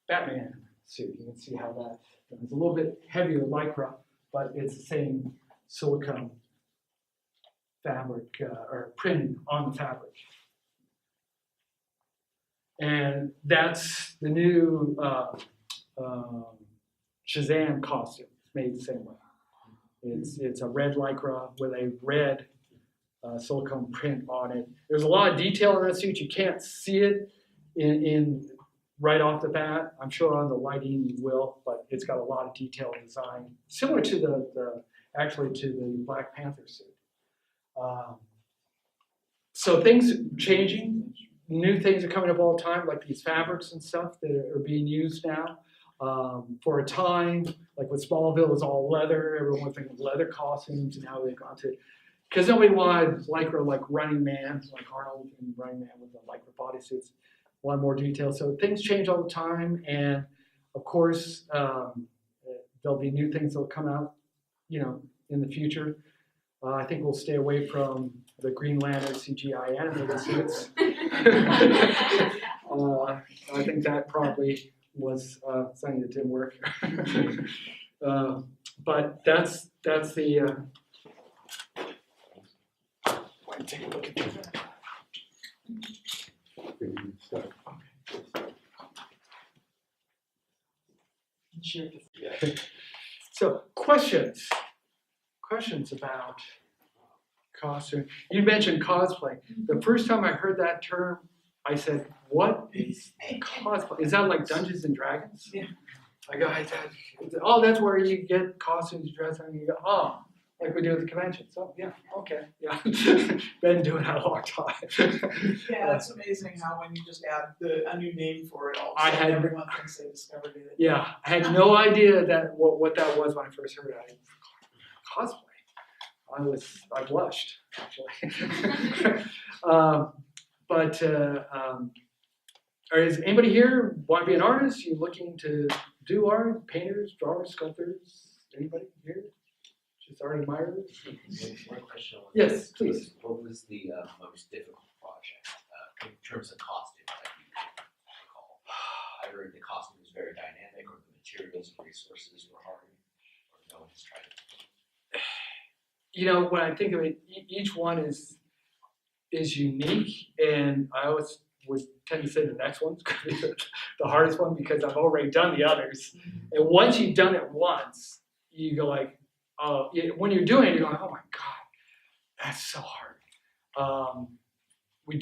Batman suit. You can see how that it's a little bit heavier Lycra, but it's the same silicone fabric or printing on the fabric. And that's the new Shazam costume. It's made the same way. It's a red Lycra with a red silicone print on it. There's a lot of detail in that suit. You can't see it in right off the bat. I'm sure on the lighting you will, but it's got a lot of detailed design, similar to the Black Panther suit. So things changing. New things are coming up all the time, like these fabrics and stuff that are being used now. For a time, like with Smallville, it was all leather. Everyone was thinking leather costumes, and now they've gone to, because nobody wanted Lycra like Running Man, like Arnold and Running Man with the Lycra bodysuits. A lot more detail. So things change all the time, and of course, there'll be new things that'll come out, in the future. I think we'll stay away from the Green Lantern CGI animated suits. I think that probably was something that didn't work. But that's the. Take a look at that. So questions about costume. You mentioned cosplay. The first time I heard that term, I said, "What is cosplay? Is that like Dungeons and Dragons?" Yeah. I go, "Oh, that's where you get costumes, dress, and you go, oh, like we do at the convention." So yeah, okay, yeah. Been doing that a long time. Yeah, that's amazing how when you just add a new name for it, all of I a sudden had- everyone thinks they discovered it. Yeah, I had no idea that what that was when I first heard it. Cosplay. I blushed actually. Is anybody here want to be an artist? You looking to do art? Painters, drawers, sculptors? Anybody here? Just art admirers? One question. Yes, please. What was the most difficult project in terms of costume that you recall? I heard the costume was very dynamic, or the materials and resources were hard, or no one's tried it. When I think of it, each one is unique, and I always would tend to say the next one's going to be the hardest one because I've already done the others. And once you've done it once, you go like, when you're doing it, you're going, oh my God, that's so hard. We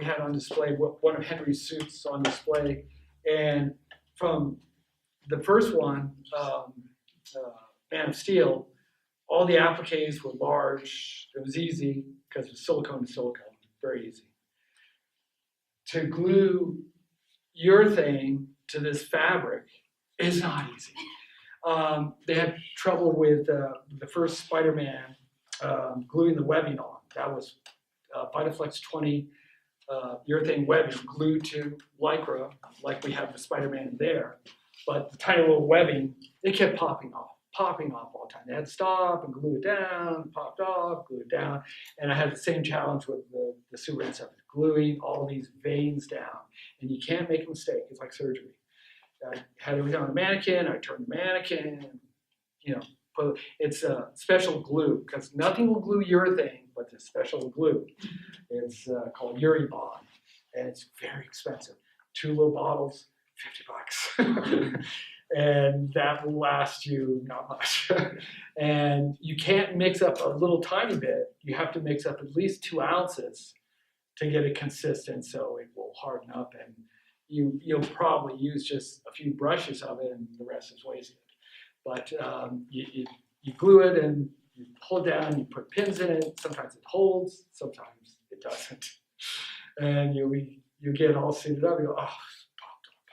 had on display one of Henry's suits on display, and from the first one, Man of Steel, all the appliques were large. It was easy because it was silicone to silicone, very easy. To glue urethane to this fabric is not easy. They had trouble with the first Spider-Man gluing the webbing on. That was Vitaflex 20 urethane webbing glued to Lycra, like we have the Spider-Man there. But the tiny little webbing, it kept popping off all the time. They had to stop and glue it down, popped off, glue it down. And I had the same challenge with the Superman stuff, gluing all these veins down. And you can't make a mistake. It's like surgery. I had everything on the mannequin. I turned the mannequin. But it's a special glue because nothing will glue urethane but this special glue. It's called Uribond, and it's very expensive. 2 little bottles, $50. And that will last you not much. And you can't mix up a little tiny bit. You have to mix up at least 2 ounces to get it consistent so it will harden up, and you'll probably use just a few brushes of it and the rest is wasted. But you glue it and you pull it down, you put pins in it, sometimes it holds, sometimes it doesn't. And you get it all suited up, you go, oh,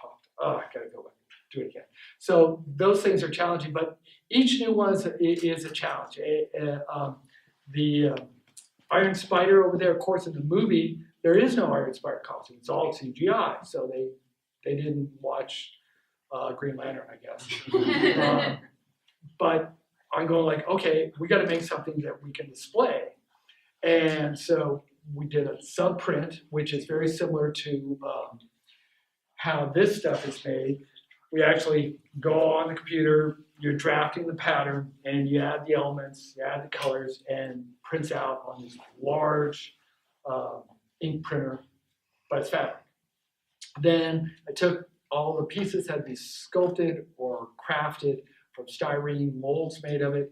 popped, oh, I gotta go back, do it again. So those things are challenging, but each new one is a challenge. The Iron Spider over there, of course, in the movie, there is no Iron Spider costume. It's all CGI, so they didn't watch Green Lantern, I guess. But I'm going like, okay, we got to make something that we can display. And so we did a sub print, which is very similar to how this stuff is made. We actually go on the computer, you're drafting the pattern, and you add the elements, you add the colors, and prints out on this large ink printer, but it's fabric. Then I took all the pieces that had been sculpted or crafted from styrene, molds made of it,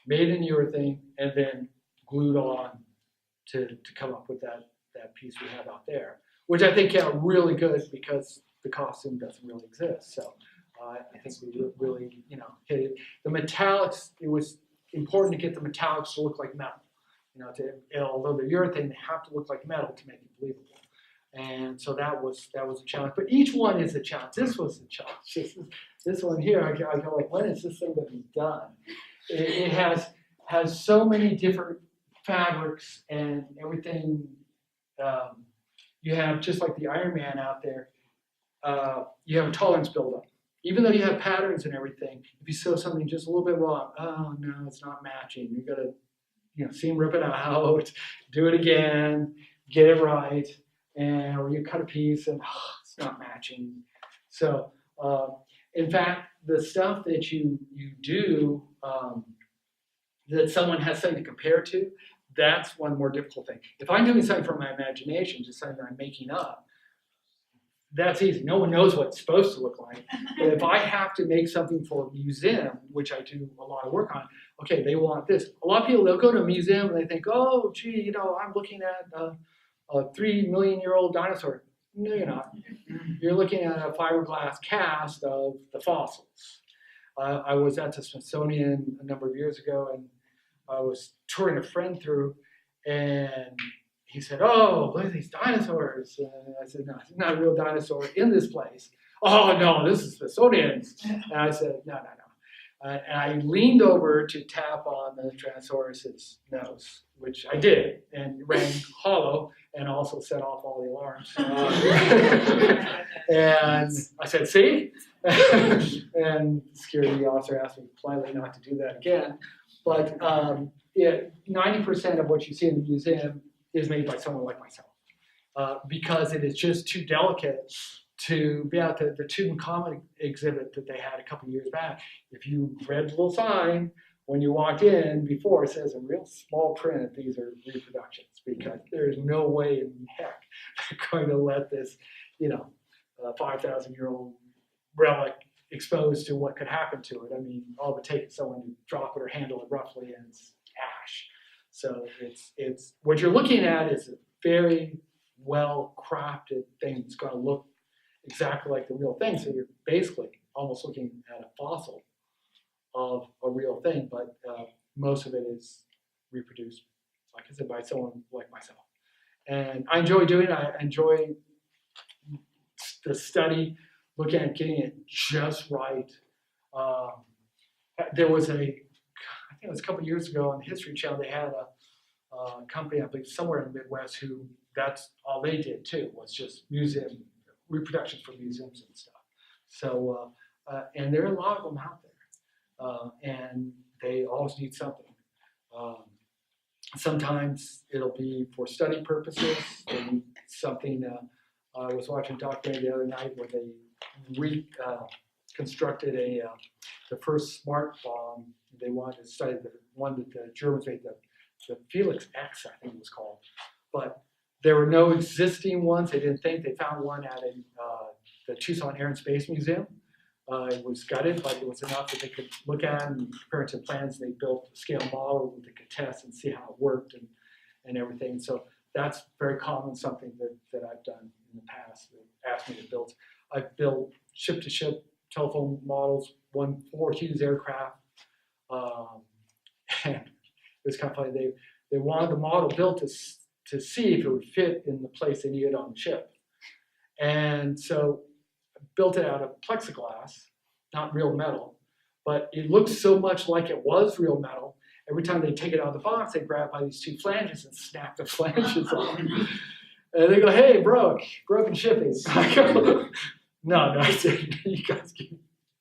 made in urethane, and then glued on to come up with that piece we have out there, which I think came out really good because the costume doesn't really exist. So I think we really, hit it. The metallics, it was important to get the metallics to look like metal. Although they're urethane, they have to look like metal to make it believable. And so that was a challenge. But each one is a challenge. This was a challenge. This one here, I go like, when is this thing going to be done? It has so many different fabrics and everything. You have, just like the Iron Man out there, you have a tolerance buildup. Even though you have patterns and everything, if you sew something just a little bit wrong, oh no, it's not matching. You got to, seam rip it out, do it again, get it right, or you cut a piece and it's not matching. So, in fact, the stuff that you do that someone has something to compare to, that's one more difficult thing. If I'm doing something from my imagination, just something that I'm making up, that's easy. No one knows what it's supposed to look like. But if I have to make something for a museum, which I do a lot of work on, okay, they want this. A lot of people, they'll go to a museum and they think, oh, gee, I'm looking at a 3 million year old dinosaur. No, you're not. You're looking at a fiberglass cast of the fossils. I was at the Smithsonian a number of years ago, and I was touring a friend through, and he said, oh, look at these dinosaurs. And I said, no, it's not a real dinosaur in this place. Oh, no, this is Smithsonian. And I said, no. And I leaned over to tap on the Tyrannosaurus's nose, which I did, and it rang hollow and also set off all the alarms. And I said, see? And the security officer asked me politely not to do that again. But 90% of what you see in the museum is made by someone like myself, because it is just too delicate to be out the Toon comic exhibit that they had a couple years back. If you read the little sign when you walked in before, it says in real small print, these are reproductions, because there's no way in heck they're going to let this, 5,000-year-old relic exposed to what could happen to it. I mean, all it would take is someone to drop it or handle it roughly, and it's ash. So it's what you're looking at is a very well crafted thing that's going to look exactly like the real thing. So you're basically almost looking at a fossil of a real thing, but most of it is reproduced, like I said, by someone like myself. And I enjoy doing it. I enjoy the study, looking at getting it just right. There was I think it was a couple of years ago on the History Channel, they had a company, I believe, somewhere in the Midwest, who that's all they did too, was just museum reproductions for museums and stuff. So, and there are a lot of them out there, and they always need something. Sometimes it'll be for study purposes. They need something. I was watching a documentary the other night where they reconstructed the first smart bomb. They wanted to study the one that the Germans made, the Felix X, I think it was called. But there were no existing ones. They didn't think. They found one at the Tucson Air and Space Museum. It was gutted, but it was enough that they could look at and compare it to plans. They built a scale model that they could test and see how it worked and everything. So that's very common, something that I've done in the past. They asked me to build. I've built ship-to-ship telephone models, won 4 Hughes aircraft. And it was kind of funny. They wanted the model built to see if it would fit in the place they needed on the ship. And so I built it out of plexiglass, not real metal, but it looked so much like it was real metal. Every time they take it out of the box, they grab by these 2 flanges and snap the flanges off. And they go, hey, broken shipping. I go, no, I said, you guys keep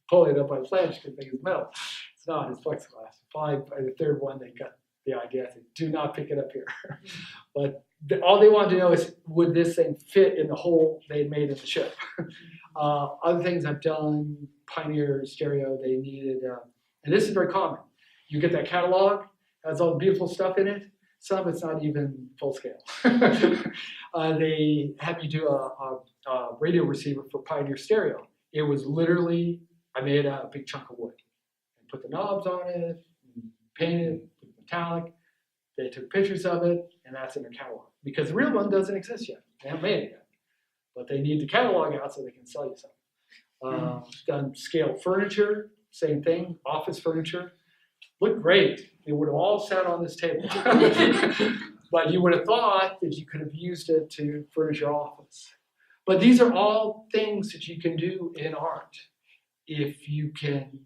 pulling it up by the flange because it's metal. It's not, it's plexiglass. Finally, by the 3rd one, they got the idea. I said, do not pick it up here. But all they wanted to know is, would this thing fit in the hole they made in the ship? Other things I've done, Pioneer stereo, they needed, and this is very common. You get that catalog, has all the beautiful stuff in it. Some of it's not even full scale. They had me do a radio receiver for Pioneer stereo. It was literally, I made a big chunk of wood and put the knobs on it, and painted it, put metallic. They took pictures of it, and that's in their catalog. Because the real one doesn't exist yet. They haven't made it yet. But they need the catalog out so they can sell you something. Done scale furniture, same thing, office furniture. Looked great. It would have all sat on this table. But you would have thought that you could have used it to furnish your office. But these are all things that you can do in art if you can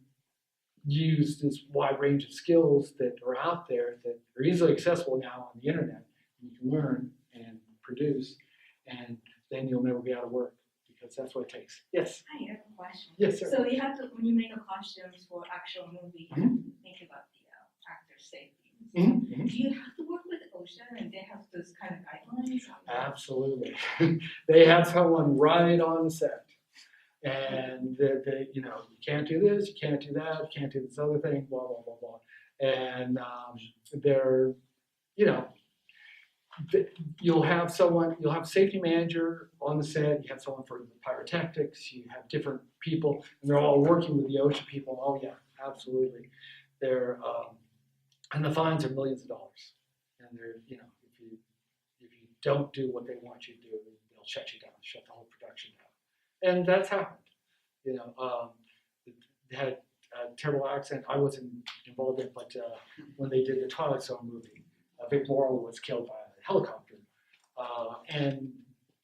use this wide range of skills that are out there that are easily accessible now on the internet. You can learn and produce, and then you'll never be out of work because that's what it takes. Yes? Hi, I have a question. Yes, sir. So you have to, when you make the costumes for actual movie, you have to think about the actor's safety. Mm-hmm. Do you have to work with OSHA and they have those kind of guidelines? Absolutely. They have someone right on the set. And they, you can't do this, you can't do that, you can't do this other thing, blah, blah, blah, blah. And they're, you'll have a safety manager on the set, you have someone for the pyrotechnics, you have different people, and they're all working with the OSHA people. Oh yeah, absolutely. They're, and the fines are millions of dollars. And they're, if you don't do what they want you to do, they'll shut you down, shut the whole production down. And that's happened. They had a terrible accident. I wasn't involved in it, but when they did the Twilight Zone movie, Vic Morrow was killed by a helicopter. And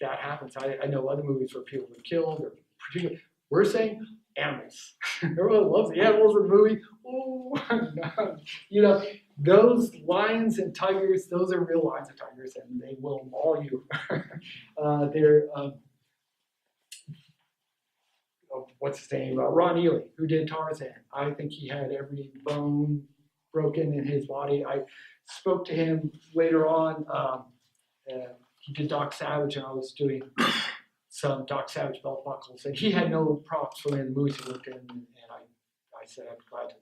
that happens. I know other movies where people were killed, or particularly, we're saying animals. Everyone loves the animals in the movie. Oh, those lions and tigers, those are real lions and tigers, and they will maul you. They're, what's his name? Ron Ely, who did Tarzan. I think he had every bone broken in his body. I spoke to him later on. He did Doc Savage, and I was doing some Doc Savage belt buckles, and he had no props for me in the movies he worked in. And I said I'd be glad to,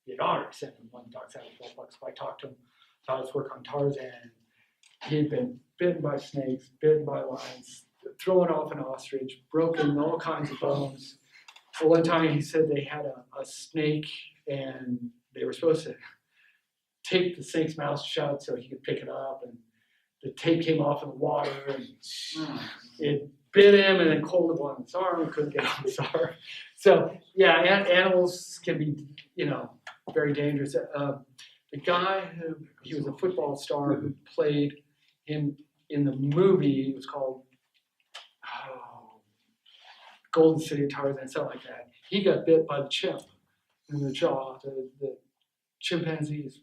be an honor to send him one Doc Savage belt buckle. So I talked to him about his work on Tarzan. He'd been bitten by snakes, bitten by lions, thrown off an ostrich, broken all kinds of bones. So one time he said they had a snake and they were supposed to tape the snake's mouth shut so he could pick it up, and the tape came off in the water and it bit him and then cold it on his arm and couldn't get on his arm. So yeah, animals can be, very dangerous. The guy he was a football star who played him in the movie, it was called Golden City of Tarzan, something like that. He got bit by the chimp in the jaw. The chimpanzees,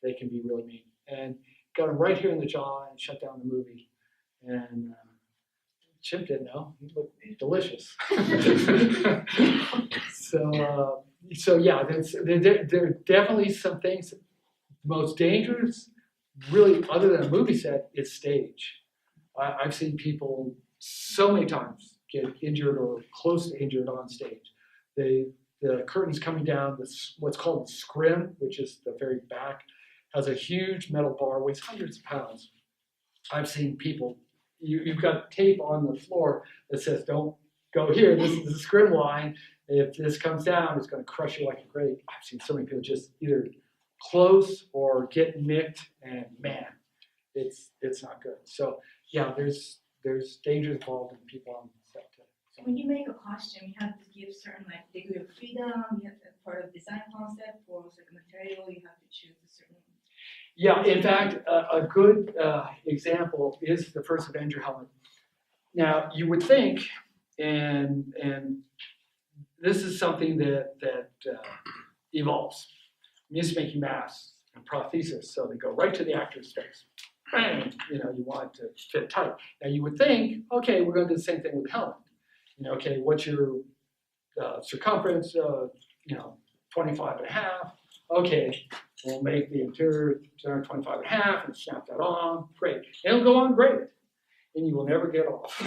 they can be really mean. And got him right here in the jaw and shut down the movie. And chimp didn't know. He looked delicious. So yeah, there are definitely some things. The most dangerous, really, other than a movie set, is stage. I've seen people so many times get injured or close to injured on stage. The curtain's coming down, what's called the scrim, which is the very back, has a huge metal bar, weighs hundreds of pounds. I've seen people, you've got tape on the floor that says, don't go here, this is the scrim line. If this comes down, it's going to crush you like a grape. I've seen so many people just either close or get nicked, and man, it's not good. So yeah, there's dangers involved in people on set. So when you make a costume, you have to give certain like degree of freedom, you have to part of design concept, or like material, you have to choose a certain. Yeah, in fact, a good example is the first Avenger helmet. Now, you would think, and this is something that evolves. I'm used to making masks and prosthesis, so they go right to the actor's face. Bang! You want it to fit tight. Now, you would think, okay, we're going to do the same thing with the helmet. Okay, what's your circumference? 25 and a half. Okay, we'll make the interior 25 and a half and snap that on. Great. It'll go on great. And you will never get off.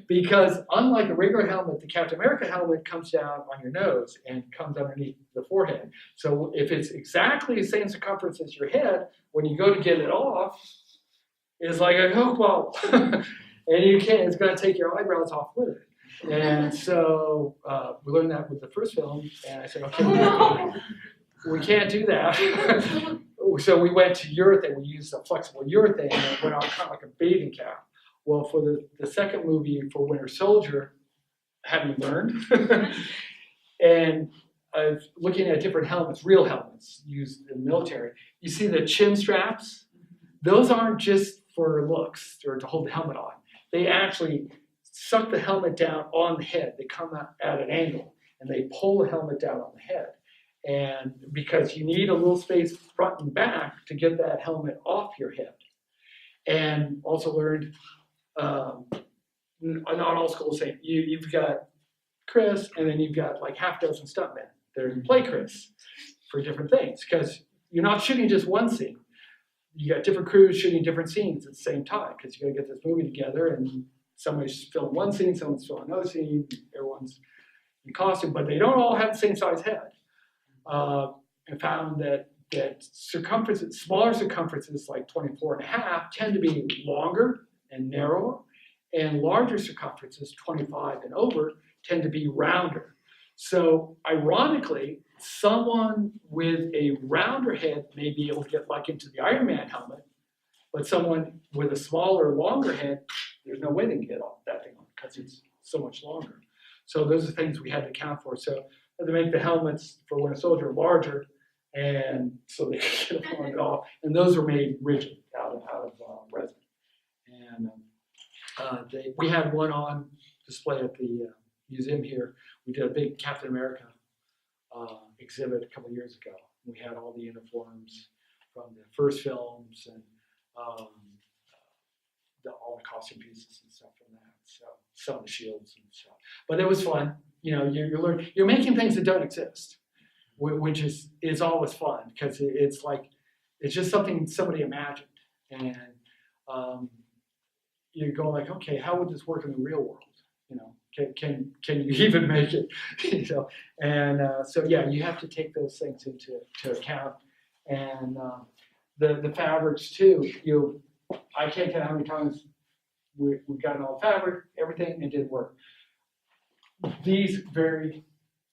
Because unlike a regular helmet, the Captain America helmet comes down on your nose and comes underneath the forehead. So if it's exactly the same circumference as your head, when you go to get it off, it's like a Coke bottle. And it's going to take your eyebrows off with it. And so we learned that with the first film, and I said, okay, we can't do that. So we went to urethane. We used a flexible urethane and it went on kind of like a bathing cap. Well, for the second movie, for Winter Soldier, have you learned? And looking at different helmets, real helmets used in the military, you see the chin straps. Those aren't just for looks or to hold the helmet on. They actually suck the helmet down on the head. They come out at an angle and they pull the helmet down on the head. And because you need a little space front and back to get that helmet off your head. And also learned, not all schools say, you've got Chris, and then you've got like half dozen stuntmen. They're play Chris for different things, because you're not shooting just one scene. You got different crews shooting different scenes at the same time, because you got to get this movie together, and somebody's filming one scene, someone's filming another scene, everyone's in costume, but they don't all have the same size head. And found that circumferences, smaller circumferences like 24 and a half tend to be longer and narrower, and larger circumferences, 25 and over, tend to be rounder. So ironically, someone with a rounder head may be able to get like into the Iron Man helmet, but someone with a smaller, longer head, there's no way they can get off that thing on because it's so much longer. So those are things we had to account for. So to make the helmets for Winter Soldier larger, and so they could get it off. And those were made rigid out of resin. And we had one on display at the museum here. We did a big Captain America exhibit a couple of years ago. We had all the uniforms from the first films and all the costume pieces and stuff from that. So some of the shields and stuff. But it was fun. You're making things that don't exist, which is always fun, because it's just something somebody imagined, and you're going like, okay, how would this work in the real world? Can you even make it? And so yeah, you have to take those things into account, and the fabrics too. I can't tell how many times we got all the fabric, everything, and it didn't work. These they're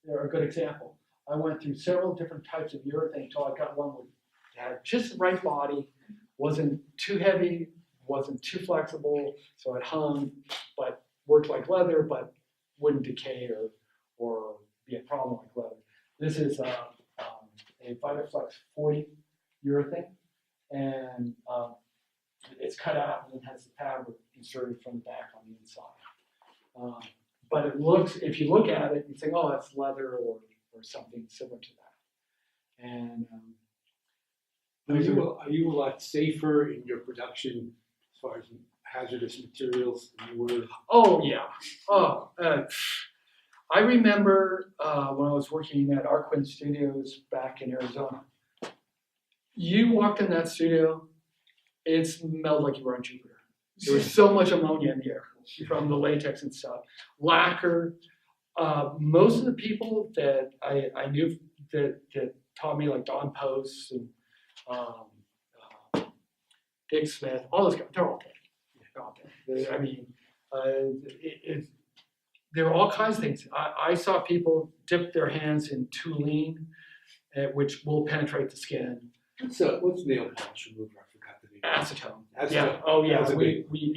a good example. I went through several different types of urethane until I got one that had just the right body, wasn't too heavy, wasn't too flexible, so it hung, but worked like leather, but wouldn't decay or be a problem like leather. This is a Vitaflex 40 urethane, and it's cut out and it has the fabric inserted from the back on the inside. But it looks, if you look at it, you think, oh, that's leather or something similar to that. And are you a lot safer in your production as far as hazardous materials than you were? Oh yeah. I remember when I was working at Arquin Studios back in Arizona. You walked in that studio, it smelled like you were on Jupiter. There was so much ammonia in the air from the latex and stuff. Lacquer. Most of the people that I knew that taught me, like Don Post and Dick Smith, all those guys, they're all dead. They're all dead. I mean, there were all kinds of things. I saw people dip their hands in toluene, which will penetrate the skin. What's nail polish remover? I forgot the Acetone. Acetone. Yeah. Oh yeah. That's a We we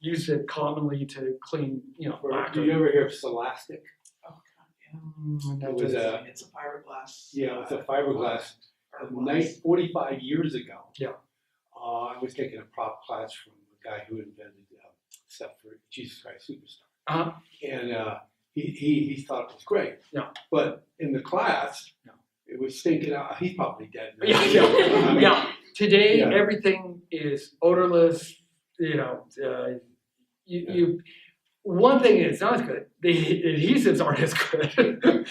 use it commonly to clean, you know, Or, lacquer. do you ever hear of Celastic? Oh, God, That It was does- it's a fiberglass. Yeah, it's a fiberglass. Or A was. nice 45 years ago. Yeah. I was taking a prop class from a guy who invented stuff for Jesus Christ Superstar. Uh-huh. And he thought it was great. Yeah. But in the class, Yeah. it was stinking out. He's probably dead now. Yeah, I yeah, mean, yeah. Today, Yeah. everything is odorless. You know, you. One thing is not as good. The adhesives aren't as good.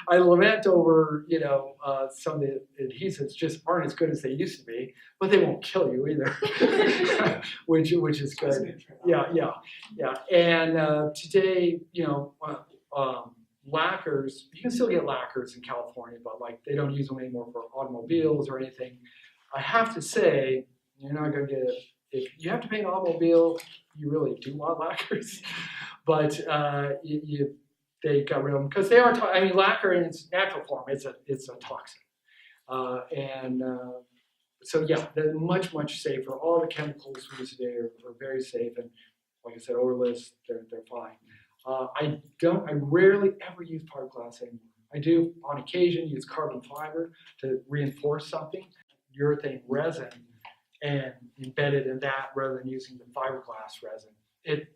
I lament over, you know, some of the adhesives just aren't as good as they used to be, but they won't kill you either, which is That's a good. good trade-off. Yeah. And today, you know, lacquers, you can still get lacquers in California, but like they don't use them anymore for automobiles or anything. I have to say, you're not gonna get, if you have to paint an automobile, you really do want lacquers. But they got rid of them because they are, I mean, lacquer in its natural form, it's a toxin. So yeah, they're much safer. All the chemicals we use today are very safe, and like I said, odorless. They're fine. I rarely ever use fiberglass anymore. I do on occasion use carbon fiber to reinforce something, urethane resin, and embed it in that rather than using the fiberglass resin. It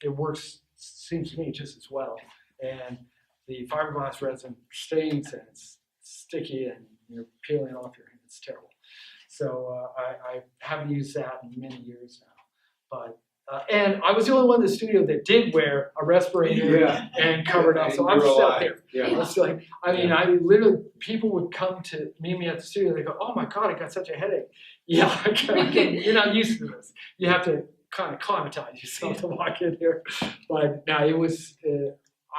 works, seems to me, just as well. And the fiberglass resin stains and it's sticky and you're peeling off your hand. It's terrible. So I haven't used that in many years now. But and I was the only one in the studio that did wear a respirator Yeah. and covered up. So And I'm you're still alive. here. Yeah. I'm still here. I mean, I literally, people would come to meet me at the studio. They go, "Oh my God, I got such a headache." Yeah, you're not used to this. You have to kind of acclimatize yourself to walk in here. But no, it was.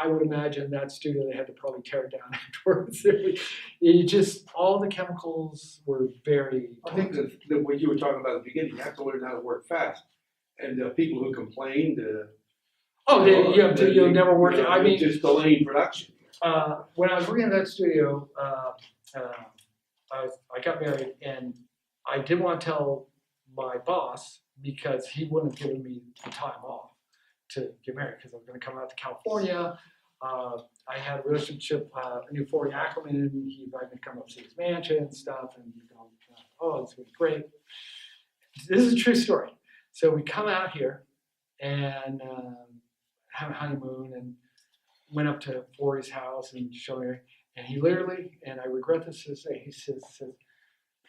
I would imagine that studio they had to probably tear it down afterwards. It just all the chemicals were very. I think that what you were talking about at the beginning, you have to learn how to work fast. And the people who complained, You'll never work it. I mean, just delaying production. when I was working in that studio, I got married, and I didn't want to tell my boss because he wouldn't have given me the time off to get married because I was going to come out to California. I had a relationship, I knew Forey Ackerman, he invited me to come up see his mansion and stuff, and oh, it's going to be great. This is a true story. So we come out here and have a honeymoon and went up to Forey's house and showed her, and he literally, and I regret this to say, he says,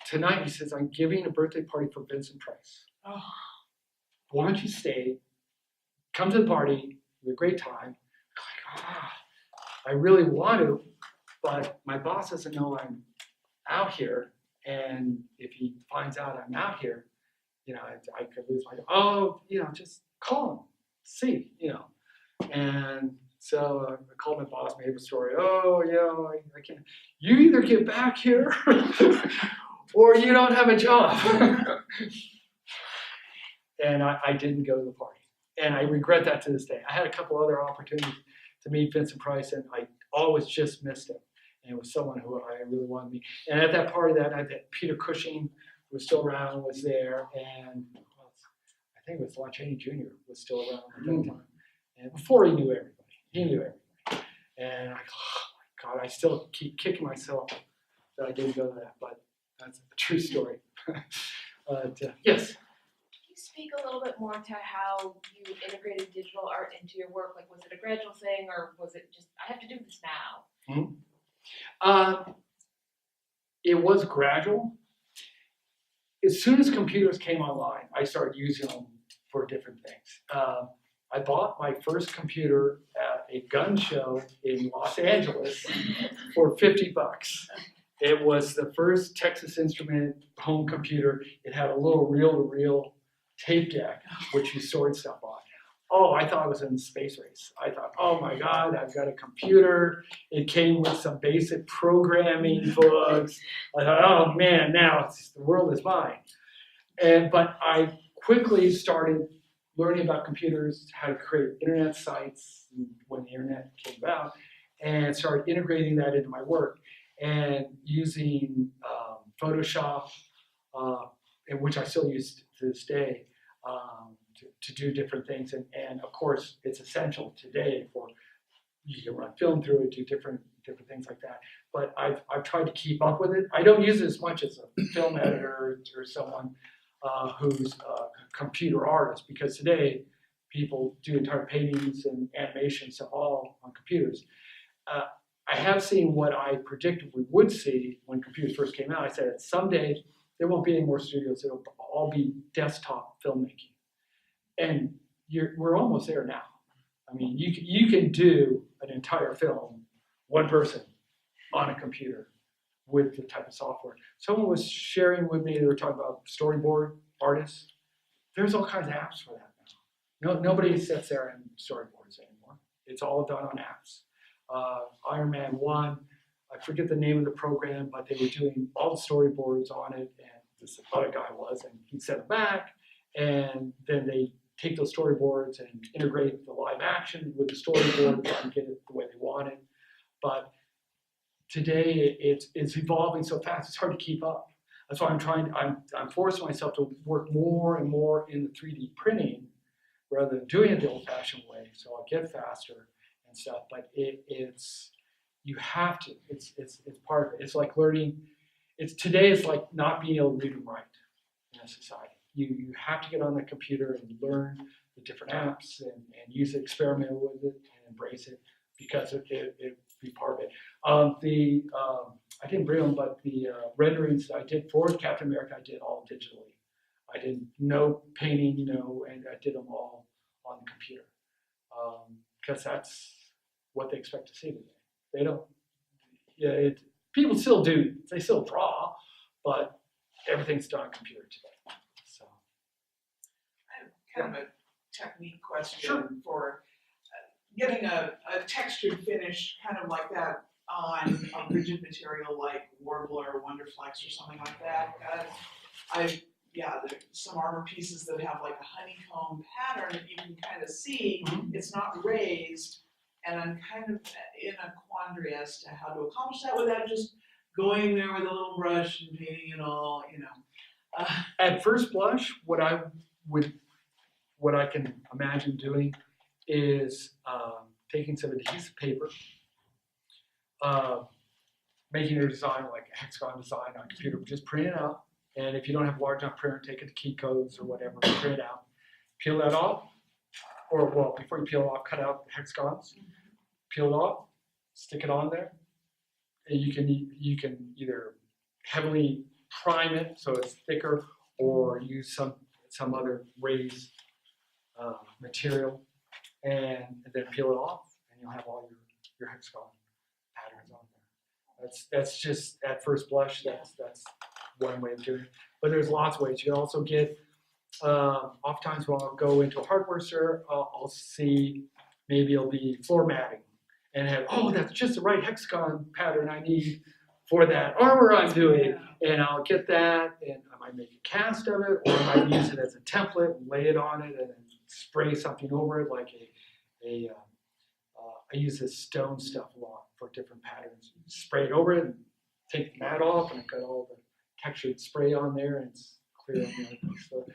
tonight, he says, I'm giving a birthday party for Vincent Price. Oh. Why don't you stay, come to the party, have a great time. I'm like, I really want to, but my boss doesn't know I'm out here, and if he finds out I'm out here, I could lose my, just call him, see, And so I called my boss, made up a story. Oh, yeah, I can't. You either get back here or you don't have a job. And I didn't go to the party. And I regret that to this day. I had a couple other opportunities to meet Vincent Price, and I always just missed him. And it was someone who I really wanted to meet. And at that party that night, that Peter Cushing was still around, was there, and I think it was Lon Chaney Jr. was still around at that time. And before he knew everybody, And I, oh my God, I still keep kicking myself that I didn't go to that, but that's a true story. Yes. Can you speak a little bit more to how you integrated digital art into your work? Like, was it a gradual thing, or was it just, I have to do this now? It was gradual. As soon as computers came online, I started using them for different things. I bought my first computer at a gun show in Los Angeles for $50. It was the first Texas Instrument home computer. It had a little reel-to-reel tape deck, which you stored stuff on. Oh, I thought I was in the space race. I thought, oh my God, I've got a computer. It came with some basic programming books. I thought, oh man, now the world is mine. But I quickly started learning about computers, how to create internet sites when the internet came about, and started integrating that into my work and using Photoshop. and which I still use to this day, to do different things. And of course, it's essential today for you can run film through it, do different things like that. But I've tried to keep up with it. I don't use it as much as a film editor or someone who's a computer artist, because today people do entire paintings and animations all on computers. I have seen what I predicted we would see when computers first came out. I said that someday there won't be any more studios. It'll all be desktop filmmaking. And we're almost there now. I mean, you can do an entire film, one person, on a computer with the type of software. Someone was sharing with me, they were talking about storyboard artists. There's all kinds of apps for that now. Nobody sits there and storyboards anymore. It's all done on apps. Iron Man 1, I forget the name of the program, but they were doing all the storyboards on it, and this other guy was, and he sent it back, and then they take those storyboards and integrate the live action with the storyboard and get it the way they want it. But today it's evolving so fast, it's hard to keep up. That's why I'm forcing myself to work more and more in the 3D printing rather than doing it the old-fashioned way, so I'll get faster and stuff. But you have to. It's part of it. It's like learning. Today is like not being able to read and write in a society. You have to get on the computer and learn the different apps and use it, experiment with it, and embrace it, because it be part of it. I didn't bring them, but the renderings that I did for Captain America, I did all digitally. I did no painting, and I did them all on the computer, because that's what they expect to see today. They don't. Yeah, people still do. They still draw, but everything's done on computer today. So. I have kind of a technique question Sure. for getting a textured finish kind of like that on a rigid material like Warbler or Wonderflex or something like that. There's some armor pieces that have like a honeycomb pattern that you can kind of see. Mhm. It's not raised, and I'm kind of in a quandary as to how to accomplish that without just going there with a little brush and painting it all, At first blush, what I can imagine doing is taking some adhesive paper, making your design like a hexagon design on a computer, just print it out. And if you don't have a large enough printer, take it to Kinko's or whatever, print it out, peel that off, or well, before you peel it off, cut out the hexagons, peel it off, stick it on there, and you can either heavily prime it so it's thicker, or use some other raised material, and then peel it off, and you'll have all your hexagon patterns on there. That's just at first blush. That's one way of doing it. But there's lots of ways. You can also get. Oftentimes when I'll go into a hardware store, I'll see maybe it'll be floor matting, and have that's just the right hexagon pattern I need for that armor I'm doing, and I'll get that, and I might make a cast of it, or I might use it as a template and lay it on it, and then spray something over it like I use this stone stuff a lot for different patterns. Spray it over it, and take the mat off, and I've got all the textured spray on there, and it's clear on the other. So,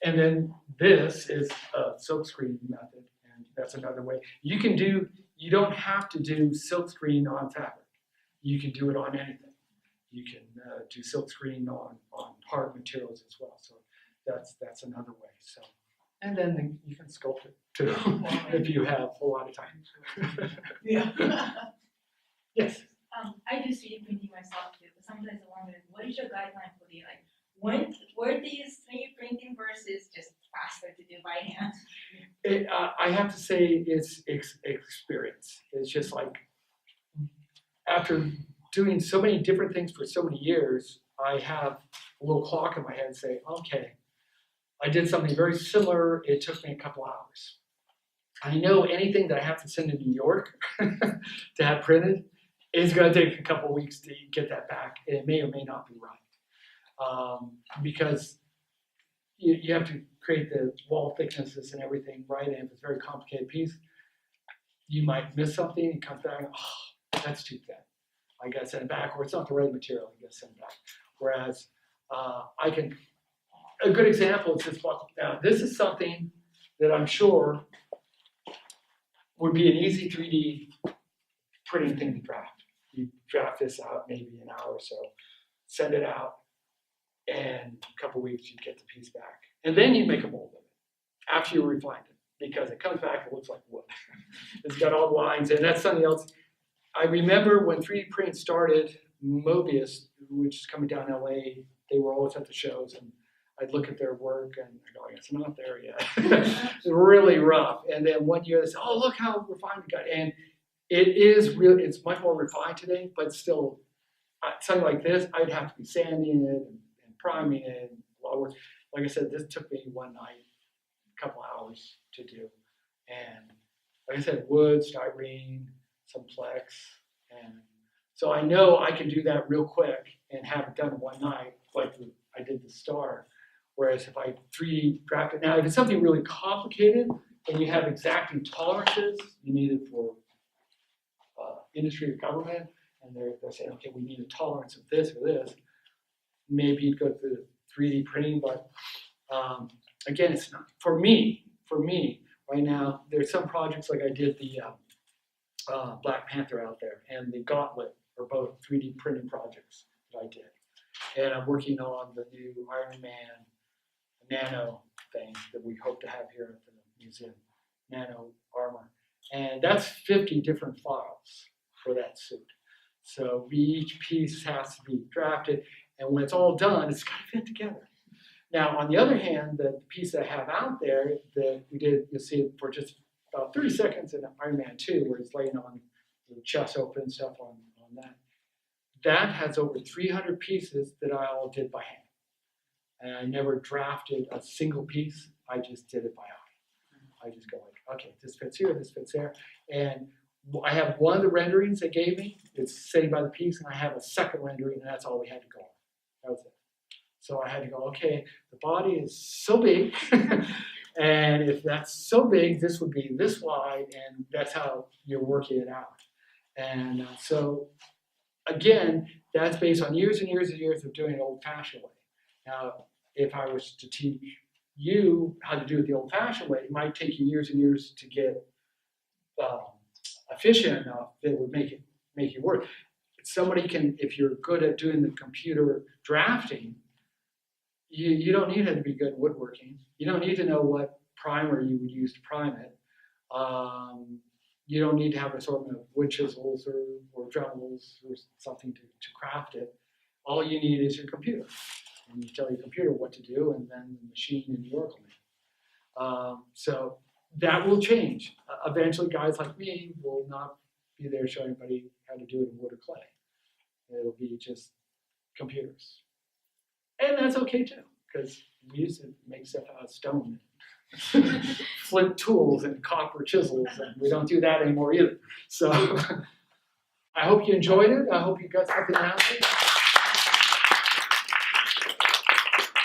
and then this is a silkscreen method, and that's another way. You don't have to do silkscreen on fabric. You can do it on anything. You can do silkscreen on hard materials as well. So that's another way. So, and then you can sculpt it too if you have a lot of time. Yeah. Yes. I do 3D printing myself too, but sometimes I wonder, what is your guideline for the when where do you use 3D printing versus just faster to do by hand? I have to say it's experience. It's just like after doing so many different things for so many years, I have a little clock in my head say, okay, I did something very similar. It took me a couple hours. I know anything that I have to send to New York to have printed is going to take a couple weeks to get that back. It may or may not be right. Because you have to create the wall thicknesses and everything right, and if it's a very complicated piece, you might miss something and come back, that's too thin. I got to send it back, or it's not the right material, I got to send it back. Whereas A good example is this bucket. Now, this is something that I'm sure would be an easy 3D printing thing to draft. You draft this out maybe an hour or so, send it out, and a couple weeks you get the piece back. And then you make a mold of it after you refine it, because it comes back, it looks like wood. It's got all the lines, and that's something else. I remember when 3D printing started, Mobius, which is coming down LA, they were always at the shows, and I'd look at their work and I go, it's not there yet. It's really rough. And then one year they said, oh, look how refined it got. And it is really, it's much more refined today, but still, something like this, I'd have to be sanding it and priming it, and a lot of work. Like I said, this took me one night, a couple hours to do. And like I said, wood, styrene, some Plex. And so I know I can do that real quick and have it done in one night, like I did the star. Whereas if I 3D draft it, now if it's something really complicated and you have exacting tolerances, you need it for industry or government, and they're saying, okay, we need a tolerance of this or this, maybe you'd go through 3D printing, but again, it's not, for me, right now, there's some projects like I did the Black Panther out there and the Gauntlet are both 3D printing projects that I did. And I'm working on the new Iron Man nano thing that we hope to have here at the museum, nano armor. And that's 50 different files for that suit. So each piece has to be drafted, and when it's all done, it's got to fit together. Now, on the other hand, the piece that I have out there that we did, you'll see it for just about 30 seconds in Iron Man 2, where he's laying on the chest open stuff on that. That has over 300 pieces that I all did by hand. And I never drafted a single piece, I just did it by eye. I just go like, okay, this fits here, this fits there. And I have one of the renderings they gave me, it's sitting by the piece, and I have a second rendering, and that's all we had to go on. That was it. So I had to go, okay, the body is so big, and if that's so big, this would be this wide, and that's how you're working it out. And so, again, that's based on years and years and years of doing it old-fashioned way. Now, if I was to teach you how to do it the old-fashioned way, it might take you years and years to get efficient enough that it would make it work. Somebody can, if you're good at doing the computer drafting, you don't need it to be good at woodworking. You don't need to know what primer you would use to prime it. You don't need to have an assortment of wood chisels or Dremels or something to craft it. All you need is your computer. And you tell your computer what to do, and then the machine and the Oracle make. So that will change. Eventually, guys like me will not be there showing anybody how to do it in wood or clay. It'll be just computers. And that's okay too, because we used to make stuff out of stone. Flint tools and copper chisels, and we don't do that anymore either. So I hope you enjoyed it. I hope you got something out of it.